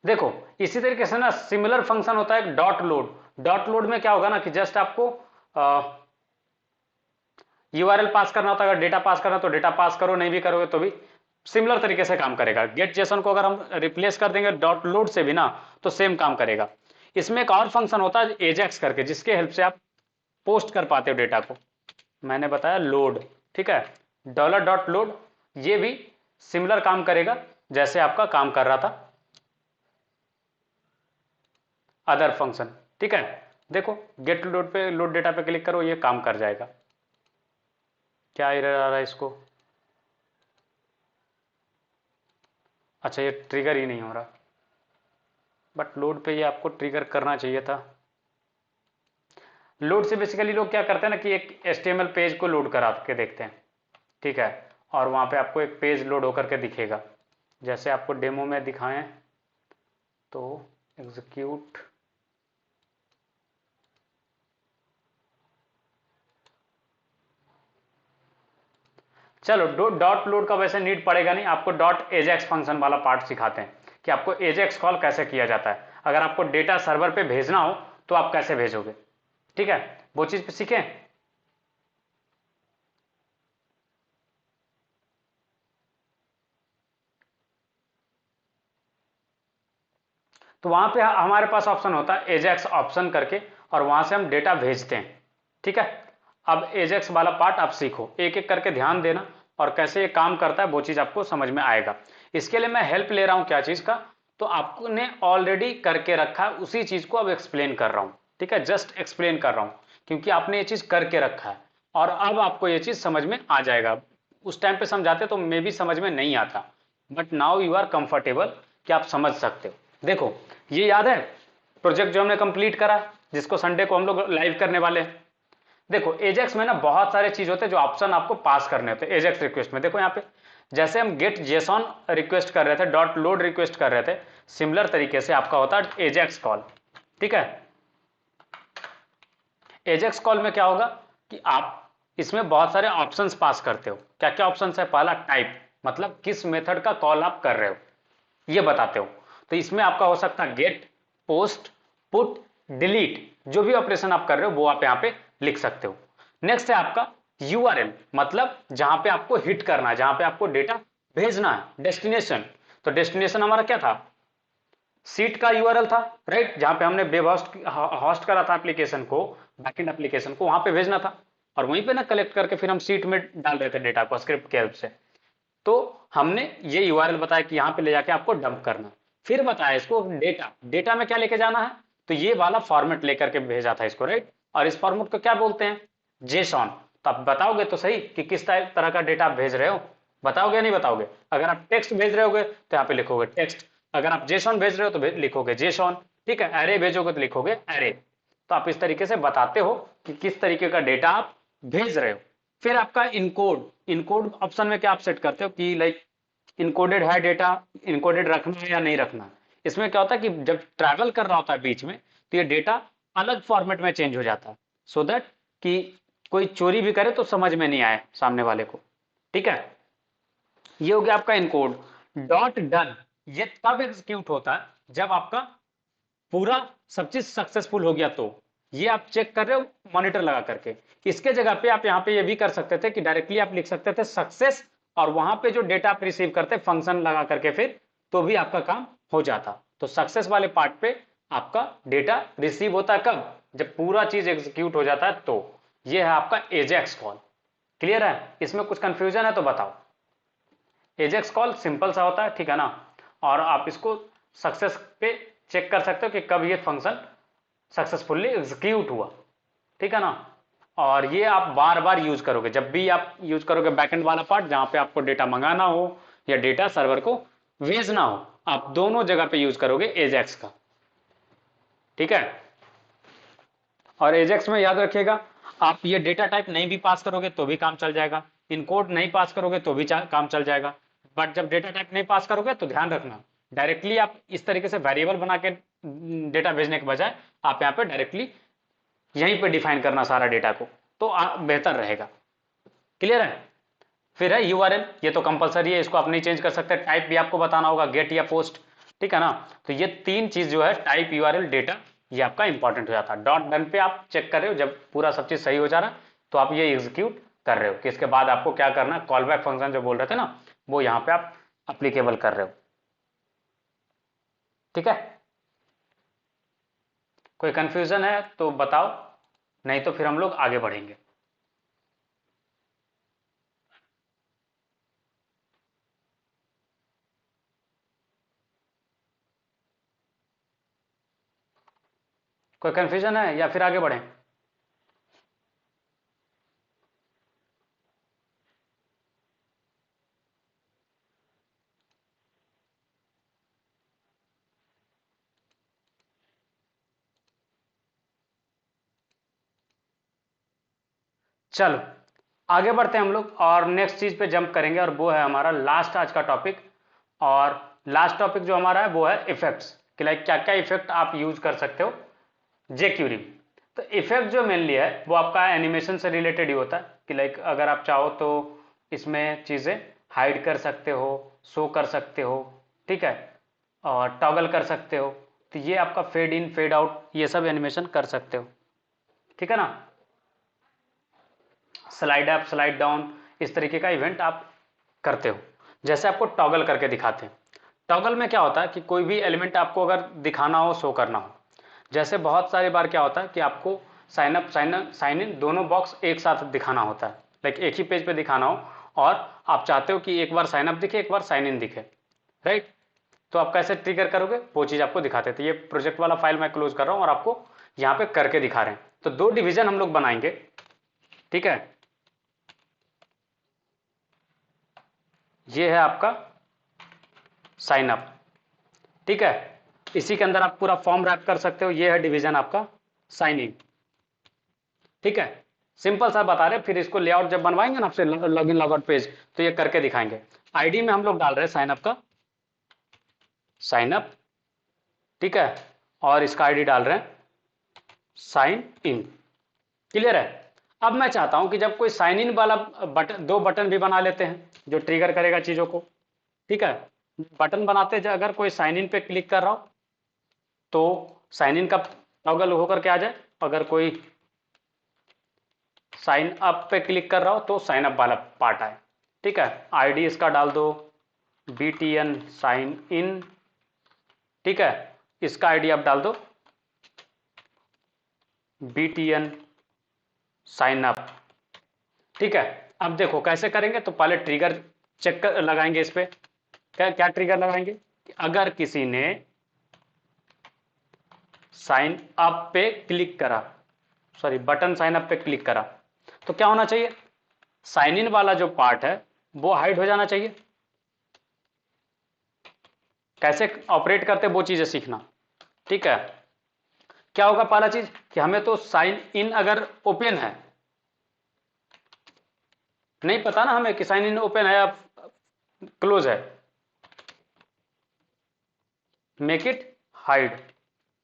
देखो इसी तरीके से ना सिमिलर फंक्शन होता है डॉट लोड। डॉट लोड में क्या होगा ना कि जस्ट आपको यूआरएल पास करना होता है, अगर डेटा पास करना तो डेटा पास करो, नहीं भी करोगे तो भी सिमिलर तरीके से काम करेगा। गेट जेसन को अगर हम रिप्लेस कर देंगे डॉट लोड से भी ना, तो सेम काम करेगा। इसमें एक और फंक्शन होता है एजेक्स करके, जिसके हेल्प से आप पोस्ट कर पाते हो डेटा को। मैंने बताया लोड, ठीक है, डॉलर डॉट लोड, ये भी सिमिलर काम करेगा जैसे आपका काम कर रहा था अदर फंक्शन, ठीक है। देखो गेट लोड पे, लोड डेटा पे क्लिक करो, ये काम कर जाएगा। क्या एरर आ रहा है इसको, अच्छा ये ट्रिगर ही नहीं हो रहा, बट लोड पे ये आपको ट्रिगर करना चाहिए था। लोड से बेसिकली लोग क्या करते हैं ना कि एक एचटीएमएल पेज को लोड करा के देखते हैं, ठीक है, और वहां पे आपको एक पेज लोड होकर के दिखेगा, जैसे आपको डेमो में दिखाएं तो एग्जीक्यूट चलो डॉट लोड का वैसे नीड पड़ेगा नहीं, आपको डॉट एजेक्स फंक्शन वाला पार्ट सिखाते हैं कि आपको एजेक्स कॉल कैसे किया जाता है। अगर आपको डेटा सर्वर पे भेजना हो तो आप कैसे भेजोगे, ठीक है, वो चीज पे सीखें। तो वहां पे हमारे पास ऑप्शन होता है एजेक्स ऑप्शन करके, और वहां से हम डेटा भेजते हैं, ठीक है। अब एजेक्स वाला पार्ट आप सीखो, एक एक करके ध्यान देना, और कैसे ये काम करता है वो चीज आपको समझ में आएगा। इसके लिए मैं हेल्प ले रहा हूं क्या चीज का, तो आपने ऑलरेडी करके रखा है उसी चीज को अब एक्सप्लेन कर रहा हूं, ठीक है, जस्ट एक्सप्लेन कर रहा हूं, क्योंकि आपने ये चीज करके रखा है और अब आपको ये चीज समझ में आ जाएगा। उस टाइम पे समझाते तो मे भी समझ में नहीं आता, but now you are comfortable कि आप समझ सकते हो। देखो, ये याद है प्रोजेक्ट जो हमने कंप्लीट करा, जिसको संडे को हम लोग लाइव करने वाले हैं। देखो एजेक्स में ना बहुत सारे चीज होते हैं जो ऑप्शन आपको पास करने होते हैं एजेक्स रिक्वेस्ट में। देखो यहाँ पे जैसे हम गेट जेसॉन रिक्वेस्ट कर रहे थे, डॉट लोड रिक्वेस्ट कर रहे थे, सिमिलर तरीके से आपका होता है एजेक्स कॉल, ठीक है। एजेक्स कॉल में क्या होगा कि आप इसमें बहुत सारे ऑप्शंस पास करते हो। क्या क्या ऑप्शंस है? पहला टाइप, मतलब किस मेथड का कॉल आप कर रहे हो ये बताते हो। तो इसमें आपका हो सकता है गेट, पोस्ट, पुट, डिलीट, जो भी ऑपरेशन आप कर रहे हो वो आप यहां पे लिख सकते हो। नेक्स्ट है आपका यूआरएल, मतलब जहां पे आपको हिट करना है, जहां पे आपको डेटा भेजना है, डेस्टिनेशन। तो डेस्टिनेशन हमारा क्या था? सीट का यूआरएल था, राइट, जहां पे हमने वेब होस्ट करा था एप्लीकेशन को, बैकएंड एप्लीकेशन को, वहां पे भेजना था, और वहीं पे ना कलेक्ट करके फिर हम सीट में डाल रहे थे डेटा को स्क्रिप्ट के हेल्प से। तो हमने ये यूआरएल बताया कि यहां पे ले जाके आपको डंप करना, फिर बताया इसको डेटा, डेटा में क्या लेके जाना है, तो ये वाला फॉर्मेट लेकर के भेजा था इसको, राइट। और इस फॉर्मेट को क्या बोलते हैं? जेसॉन। तो आप बताओगे तो सही कि किस तरह का डेटा आप भेज रहे हो, बताओगे या नहीं बताओगे? अगर आप टेक्स्ट भेज रहे होगे तो यहाँ पे लिखोगे टेक्स्ट, अगर आप जेसॉन भेज रहे हो तो लिखोगे जेसॉन, ठीक है। एरे भेजोगे तो लिखोगे एरे। तो आप इस तरीके से बताते हो कि किस तरीके का डेटा आप भेज रहे हो। फिर आपका इनकोड, इनकोड ऑप्शन में क्या आप सेट करते हो कि लाइक इनकोडेड है डेटा, इनकोडेड रखना है या नहीं रखना। इसमें क्या होता है कि जब ट्रैवल कर रहा होता है बीच में तो ये डेटा अलग फॉर्मेट में चेंज हो जाता है, सो दैट कि कोई चोरी भी करे तो समझ में नहीं आए सामने वाले को, ठीक है। ये हो गया आपका इनकोड। डॉट डन, ये तब एग्जीक्यूट होता है जब आपका पूरा सब चीज सक्सेसफुल हो गया। तो ये आप चेक कर रहे हो मॉनिटर लगा करके। इसके जगह पे आप यहाँ पे ये भी कर सकते थे कि डायरेक्टली आप लिख सकते थे सक्सेस, और वहां पे जो डेटा आप रिसीव करते फंक्शन लगा करके फिर, तो भी आपका काम हो जाता। तो सक्सेस वाले पार्ट पे आपका डेटा रिसीव होता है कब? जब पूरा चीज एग्जीक्यूट हो जाता है। तो ये है आपका एजेक्स कॉल। क्लियर है? इसमें कुछ कंफ्यूजन है तो बताओ। एजेक्स कॉल सिंपल सा होता है, ठीक है ना, और आप इसको सक्सेस पे चेक कर सकते हो कि कब ये फंक्शन सक्सेसफुली एग्जीक्यूट हुआ, ठीक है ना। और ये आप बार बार यूज करोगे, जब भी आप यूज करोगे बैकएंड वाला पार्ट जहां पे आपको डेटा मंगाना हो या डेटा सर्वर को भेजना हो, आप दोनों जगह पे यूज करोगे एजेक्स का, ठीक है। और एजेक्स में याद रखिएगा, आप ये डेटा टाइप नहीं भी पास करोगे तो भी काम चल जाएगा, इनकोड नहीं पास करोगे तो भी काम चल जाएगा। बट जब डेटा टाइप नहीं पास करोगे तो ध्यान रखना, डायरेक्टली आप इस तरीके से वेरिएबल बना के डेटा भेजने के बजाय आप यहाँ पे डायरेक्टली यहीं पे डिफाइन करना सारा डेटा को, तो बेहतर रहेगा। क्लियर है? फिर है यूआरएल, ये तो कंपलसरी है, इसको आप नहीं चेंज कर सकते। टाइप भी आपको बताना होगा, गेट या पोस्ट, ठीक है ना। तो ये तीन चीज जो है टाइप, यूआरएल, डेटा, ये आपका इंपॉर्टेंट हो जाता है। डॉट डन पे आप चेक कर रहे हो जब पूरा सब चीज सही हो जा रहा है तो आप ये एग्जीक्यूट कर रहे हो कि इसके बाद आपको क्या करना है, कॉल बैक फंक्शन जो बोल रहे थे ना वो यहाँ पे आप अप्लीकेबल कर रहे हो, ठीक है। कोई कंफ्यूजन है तो बताओ, नहीं तो फिर हम लोग आगे बढ़ेंगे। कोई कंफ्यूजन है या फिर आगे बढ़ें? चलो आगे बढ़ते हैं हम लोग और नेक्स्ट चीज पे जंप करेंगे, और वो है हमारा लास्ट आज का टॉपिक। और लास्ट टॉपिक जो हमारा है वो है इफेक्ट्स, कि लाइक क्या क्या इफेक्ट आप यूज कर सकते हो जेक्यूरी। तो इफेक्ट जो मेनली है वो आपका एनिमेशन से रिलेटेड ही होता है, कि लाइक अगर आप चाहो तो इसमें चीज़ें हाइड कर सकते हो, शो कर सकते हो, ठीक है, और टॉगल कर सकते हो। तो ये आपका फेड इन फेड आउट ये सब एनिमेशन कर सकते हो, ठीक है ना। स्लाइड अप स्लाइड डाउन इस तरीके का इवेंट आप करते हो। जैसे आपको टॉगल करके दिखाते हैं। टॉगल में क्या होता है कि कोई भी एलिमेंट आपको अगर दिखाना हो, शो करना हो, जैसे बहुत सारी बार क्या होता है कि आपको साइन अप साइन इन दोनों बॉक्स एक साथ दिखाना होता है, लाइक एक ही पेज पे दिखाना हो, और आप चाहते हो कि एक बार साइन अप दिखे, एक बार साइन इन दिखे, राइट। तो आप कैसे ट्रिगर करोगे, वो चीज़ आपको दिखाते थे। ये प्रोजेक्ट वाला फाइल मैं क्लोज कर रहा हूँ और आपको यहाँ पे करके दिखा रहे हैं। तो दो डिवीजन हम लोग बनाएंगे, ठीक है। ये है आपका साइन अप, ठीक है। इसी के अंदर आप पूरा फॉर्म रैप कर सकते हो। ये है डिवीजन आपका साइन इन, ठीक है। सिंपल सा बता रहे, फिर इसको लेआउट जब बनवाएंगे ना आपसे लॉगिन लॉगआउट पेज, तो ये करके दिखाएंगे। आईडी में हम लोग डाल रहे हैं साइन अप का साइन अप, ठीक है, और इसका आईडी डाल रहे हैं साइन इन। क्लियर है। अब मैं चाहता हूं कि जब कोई साइन इन वाला बटन, दो बटन भी बना लेते हैं जो ट्रिगर करेगा चीजों को, ठीक है। बटन बनाते अगर कोई साइन इन पे क्लिक कर रहा हो तो साइन इन का टॉगल होकर के आ जाए, अगर कोई साइन अप पे क्लिक कर रहा हो तो साइन अप वाला पार्ट आए, ठीक है। आईडी इसका डाल दो BTN साइन इन, ठीक है। इसका आईडी आप डाल दो BTN साइन अप, ठीक है। अब देखो कैसे करेंगे, तो पहले ट्रिगर चेक कर लगाएंगे इस पे। क्या क्या ट्रिगर लगाएंगे कि अगर किसी ने साइन अप पे क्लिक करा, सॉरी बटन साइन अप पे क्लिक करा, तो क्या होना चाहिए, साइन इन वाला जो पार्ट है वो हाइड हो जाना चाहिए। कैसे ऑपरेट करते वो चीजें सीखना, ठीक है। क्या होगा पहला चीज कि हमें तो साइन इन अगर ओपन है, नहीं पता ना हमें कि साइन इन ओपन है या क्लोज है, मेक इट हाइड,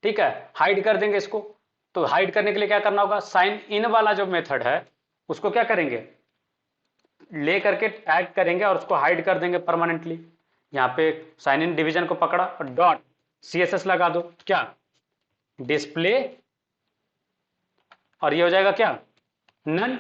ठीक है। हाइड कर देंगे इसको। तो हाइड करने के लिए क्या करना होगा, साइन इन वाला जो मेथड है उसको क्या करेंगे, ले करके टैग करेंगे और उसको हाइड कर देंगे परमानेंटली। यहाँ पे साइन इन डिवीजन को पकड़ा और डॉट CSS लगा दो, क्या डिस्प्ले, और ये हो जाएगा क्या नन,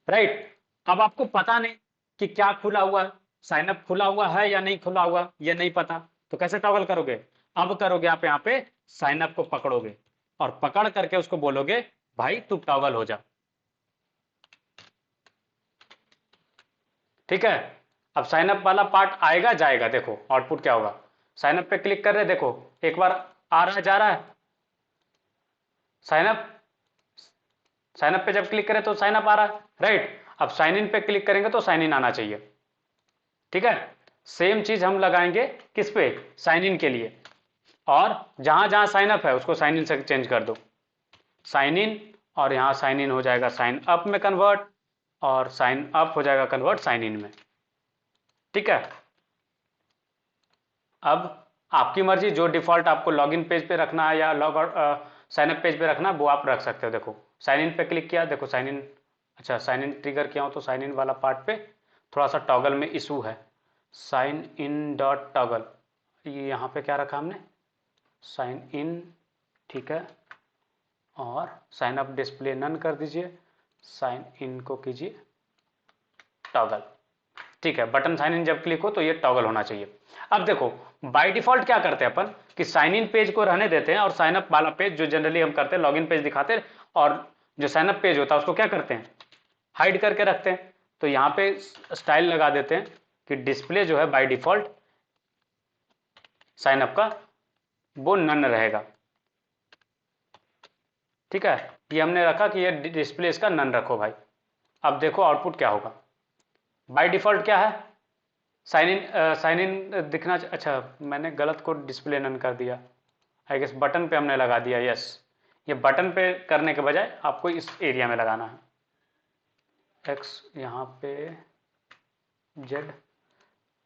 राइट। अब आपको पता नहीं कि क्या खुला हुआ है, साइन अप खुला हुआ है या नहीं खुला हुआ, ये नहीं पता, तो कैसे टॉगल करोगे, अब करोगे आप यहाँ पे साइन अप को पकड़ोगे और पकड़ करके उसको बोलोगे भाई तू टॉगल हो जा, ठीक है। अब साइन अप वाला पार्ट आएगा जाएगा, देखो आउटपुट क्या होगा। साइन अप पे क्लिक कर रहे, देखो एक बार आ रहा है जा रहा है, साइन अप, साइन अप पे जब क्लिक करें तो साइन अप आ रहा है, राइट। अब साइन इन पे क्लिक करेंगे तो साइन इन आना चाहिए, ठीक है। सेम चीज हम लगाएंगे किस पे, साइन इन के लिए, और जहां जहां साइन अप है उसको साइन इन से चेंज कर दो, साइन इन, और यहां साइन इन हो जाएगा साइन अप में कन्वर्ट, और साइन अप हो जाएगा कन्वर्ट साइन इन में, ठीक है। अब आपकी मर्जी, जो डिफॉल्ट आपको लॉगिन पेज पे रखना है या log out sign up page पे रखना है वो आप रख सकते हो। देखो साइन इन पे क्लिक किया, देखो साइन इन, अच्छा साइन इन ट्रिगर किया हूं तो साइन इन वाला पार्ट पे थोड़ा सा टॉगल में इशू है, साइन इन डॉट टॉगल, ये यहाँ पे क्या रखा हमने साइन इन, ठीक है, और साइन अप डिस्प्ले नन कर दीजिए, साइन इन को कीजिए टॉगल, ठीक है। बटन साइन इन जब क्लिक हो तो ये टॉगल होना चाहिए। अब देखो बाय डिफॉल्ट क्या करते हैं अपन कि साइन इन पेज को रहने देते हैं और साइन अप वाला पेज जो जनरली हम करते हैं लॉगिन पेज दिखाते हैं, और जो साइन अप पेज होता है उसको क्या करते हैं हाइड करके रखते हैं। तो यहाँ पे स्टाइल लगा देते हैं कि डिस्प्ले जो है बाय डिफॉल्ट साइन अप का वो नन रहेगा, ठीक है। ये हमने रखा कि ये डिस्प्ले इसका नन रखो भाई। अब देखो आउटपुट क्या होगा, बाय डिफॉल्ट क्या है साइन इन दिखना, अच्छा मैंने गलत को डिस्प्ले नन कर दिया, आई गेस बटन पे हमने लगा दिया, यस। ये बटन पे करने के बजाय आपको इस एरिया में लगाना है, एक्स यहाँ पे जेड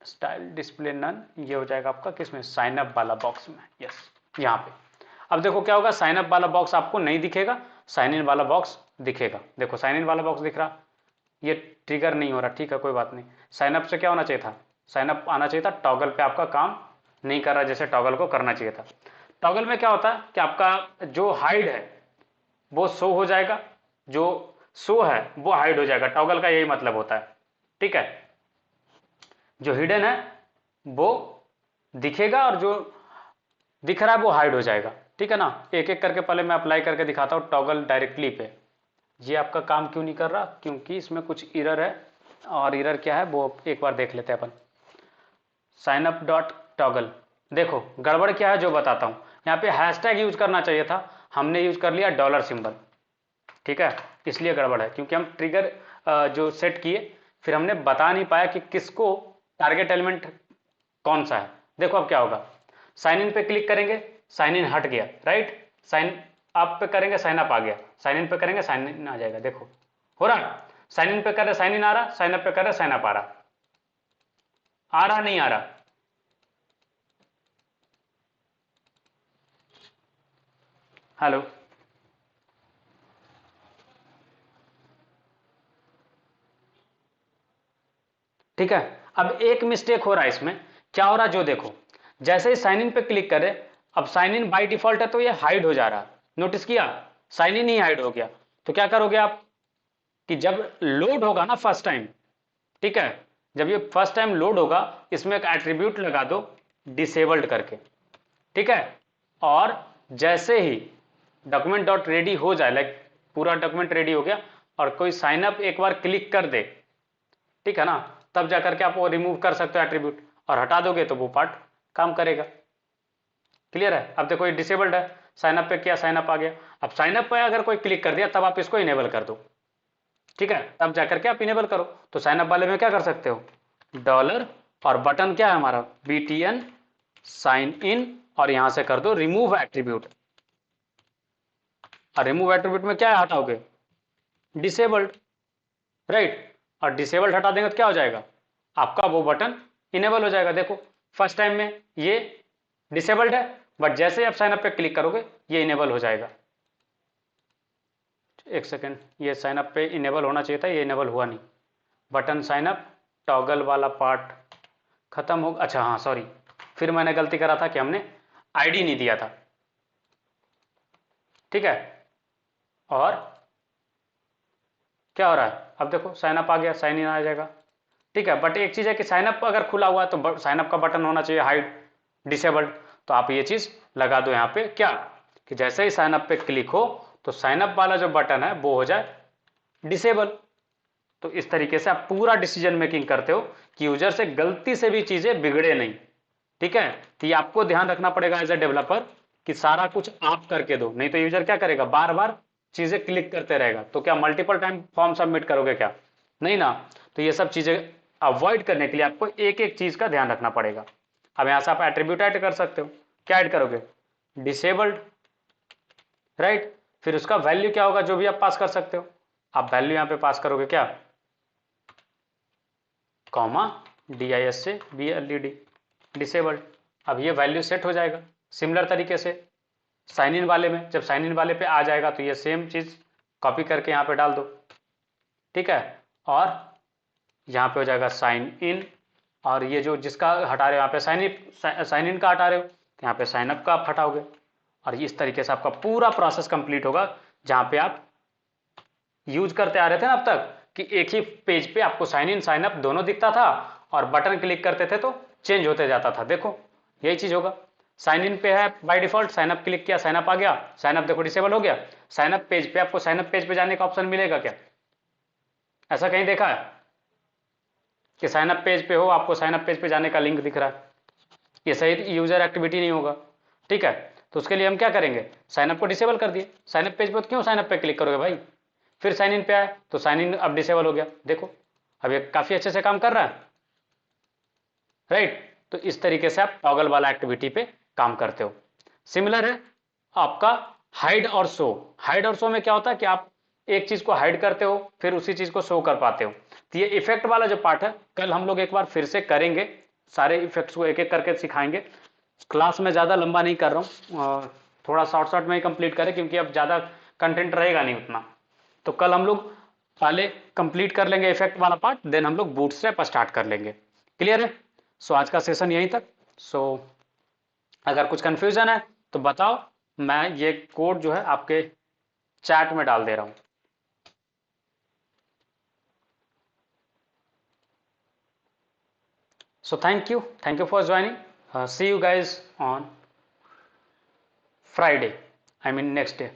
स्टाइल डिस्प्ले नन, ये हो जाएगा आपका किसमें साइन अप वाला बॉक्स में, यस यहाँ पे। अब देखो क्या होगा, साइन अप वाला बॉक्स आपको नहीं दिखेगा, साइन इन वाला बॉक्स दिखेगा। देखो साइन इन वाला बॉक्स दिख रहा, ये ट्रिगर नहीं हो रहा, ठीक है कोई बात नहीं। साइन अप से क्या होना चाहिए था, साइन अप आना चाहिए था, टॉगल पे आपका काम नहीं कर रहा जैसे टॉगल को करना चाहिए था। टॉगल में क्या होता है कि आपका जो हाइड है वो शो हो जाएगा, जो शो है वो हाइड हो जाएगा, टॉगल का यही मतलब होता है, ठीक है। जो हिडन है वो दिखेगा और जो दिख रहा है वो हाइड हो जाएगा, ठीक है ना। एक एक करके पहले मैं अप्लाई करके दिखाता हूँ टॉगल डायरेक्टली पे। ये आपका काम क्यों नहीं कर रहा, क्योंकि इसमें कुछ एरर है, और एरर क्या है वो एक बार देख लेते हैं अपन। साइन अप डॉट टॉगल, देखो गड़बड़ क्या है जो बताता हूँ। यहाँ पे हैशटैग यूज करना चाहिए था, हमने यूज कर लिया डॉलर सिंबल, ठीक है। इसलिए गड़बड़ है क्योंकि हम ट्रिगर जो सेट किए फिर हमने बता नहीं पाया कि किसको टारगेट एलिमेंट कौन सा है। देखो अब क्या होगा, साइन इन पे क्लिक करेंगे, साइन इन हट गया, राइट। साइन अप पे करेंगे, साइन अप आ गया, साइन इन पे करेंगे, साइन इन आ जाएगा, देखो हो रहा। साइन इन पे कर रहे साइन इन आ रहा, साइन अप पे कर रहे साइन अप आ रहा, आ रहा नहीं आ रहा, हेलो। ठीक है, अब एक मिस्टेक हो रहा है इसमें, क्या हो रहा है जो देखो, जैसे ही साइन इन पे क्लिक करें, अब साइन इन बाय डिफॉल्ट है तो ये हाइड हो जा रहा है, नोटिस किया, साइन इन ही हाइड हो गया। तो क्या करोगे आप कि जब लोड होगा ना फर्स्ट टाइम, ठीक है, जब ये फर्स्ट टाइम लोड होगा इसमें एक एट्रीब्यूट लगा दो डिसेबल्ड करके, ठीक है। और जैसे ही डॉक्यूमेंट डॉट रेडी हो जाए, लाइक पूरा डॉक्यूमेंट रेडी हो गया और कोई साइन अप एक बार क्लिक कर दे, ठीक है ना, तब जाकर के आप वो रिमूव कर सकते हो एट्रीब्यूट, और हटा दोगे तो वो पार्ट काम करेगा। क्लियर है। अब देखो ये डिसेबल्ड है, साइन अप पे किया, साइन अप आ गया। अब साइन अप पे अगर कोई क्लिक कर दिया तब आप इसको इनेबल कर दो, ठीक है, तब जाकर के आप इनेबल करो। तो साइन अप वाले में क्या कर सकते हो, डॉलर और बटन क्या है हमारा BTN साइन इन, और यहां से कर दो रिमूव एट्रीब्यूट। और रिमूव एट्रीब्यूट में क्या है हटाओगे, डिसेबल्ड, राइट। और डिसेबल्ड हटा देंगे तो क्या हो जाएगा, आपका वो बटन इनेबल हो जाएगा। देखो फर्स्ट टाइम में ये डिसेबल्ड है, बट जैसे आप साइन अप पे क्लिक करोगे ये इनेबल हो जाएगा। एक सेकेंड, ये साइन अप पे इनेबल होना चाहिए था, ये इनेबल हुआ नहीं। बटन साइन अप टॉगल वाला पार्ट खत्म हो, अच्छा हाँ सॉरी, फिर मैंने गलती करा था कि हमने आईडी नहीं दिया था, ठीक है। और क्या हो रहा है, अब देखो साइन अप आ गया, साइन इन आ जाएगा, ठीक है। बट एक चीज है कि साइन अप अगर खुला हुआ है तो साइन अप का बटन होना चाहिए हाइड डिसेबल्ड, तो आप ये चीज लगा दो यहाँ पे क्या, कि जैसे ही साइन अप पे क्लिक हो तो साइन अप वाला जो बटन है वो हो जाए डिसेबल। तो इस तरीके से आप पूरा डिसीजन मेकिंग करते हो कि यूजर से गलती से भी चीजें बिगड़े नहीं, ठीक है। तो ये आपको ध्यान रखना पड़ेगा एज ए डेवलपर कि सारा कुछ आप करके दो, नहीं तो यूजर क्या करेगा, बार बार चीजें क्लिक करते रहेगा, तो क्या मल्टीपल टाइम फॉर्म सबमिट करोगे क्या, नहीं ना। तो ये सब चीजें अवॉइड करने के लिए आपको एक एक चीज का ध्यान रखना पड़ेगा। अब यहां से आप एट्रीब्यूट ऐड कर सकते हो, क्या ऐड करोगे, डिसेबल्ड, राइट। फिर उसका वैल्यू क्या होगा जो भी आप पास कर सकते हो, आप वैल्यू यहां पे पास करोगे क्या, कॉमा DISABLED डिसेबल्ड। अब ये वैल्यू सेट हो जाएगा। सिमिलर तरीके से साइन इन वाले में, जब साइन इन वाले पे आ जाएगा तो ये सेम चीज कॉपी करके यहाँ पे डाल दो, ठीक है। और यहाँ पे हो जाएगा साइन इन, और ये जो जिसका हटा रहे हो यहाँ पे साइन इन का हटा रहे हो तो यहाँ पे साइन अप का आप हटाओगे, और इस तरीके से आपका पूरा प्रोसेस कंप्लीट होगा। जहाँ पे आप यूज करते आ रहे थे ना अब तक कि एक ही पेज पे आपको साइन इन साइन अप दोनों दिखता था, और बटन क्लिक करते थे तो चेंज होते जाता था, देखो यही चीज होगा। साइन इन पे है by default, sign up click किया, साइन अप आ गया, साइन अप देखो डिसेबल हो गया। साइन अप पेज पे आपको साइन अप पेज पे जाने का ऑप्शन मिलेगा क्या, ऐसा कहीं देखा है कि साइन अप पेज पे हो, आपको साइन अप पेज पे जाने का लिंक दिख रहा है, ये सही यूजर एक्टिविटी नहीं होगा, ठीक है। तो उसके लिए हम क्या करेंगे, साइन अप को डिसेबल कर दिए। साइन अप पेज पे तो क्यों साइन अप पे क्लिक करोगे भाई, फिर साइन इन पे आए तो साइन इन अब डिसेबल हो गया, देखो अब ये काफी अच्छे से काम कर रहा है, राइट। तो इस तरीके से आप टॉगल वाला एक्टिविटी पे काम करते हो। सिमिलर है आपका हाइड और शो। हाइड और शो में क्या होता है कि आप एक चीज को हाइड करते हो फिर उसी चीज को शो कर पाते हो। तो ये इफेक्ट वाला जो पार्ट है कल हम लोग एक बार फिर से करेंगे, सारे इफेक्ट्स को एक एक करके सिखाएंगे। क्लास में ज्यादा लंबा नहीं कर रहा हूँ, थोड़ा शॉर्ट शॉर्ट में ही कंप्लीट करें क्योंकि अब ज्यादा कंटेंट रहेगा नहीं उतना। तो कल हम लोग पहले कंप्लीट कर लेंगे इफेक्ट वाला पार्ट, देन हम लोग बूटस्ट्रैप स्टार्ट कर लेंगे। क्लियर है? सो आज का सेशन यहीं तक। सो अगर कुछ कंफ्यूजन है तो बताओ, मैं ये कोड जो है आपके चैट में डाल दे रहा हूं। So thank you for joining. See you guys on Friday. I mean next day.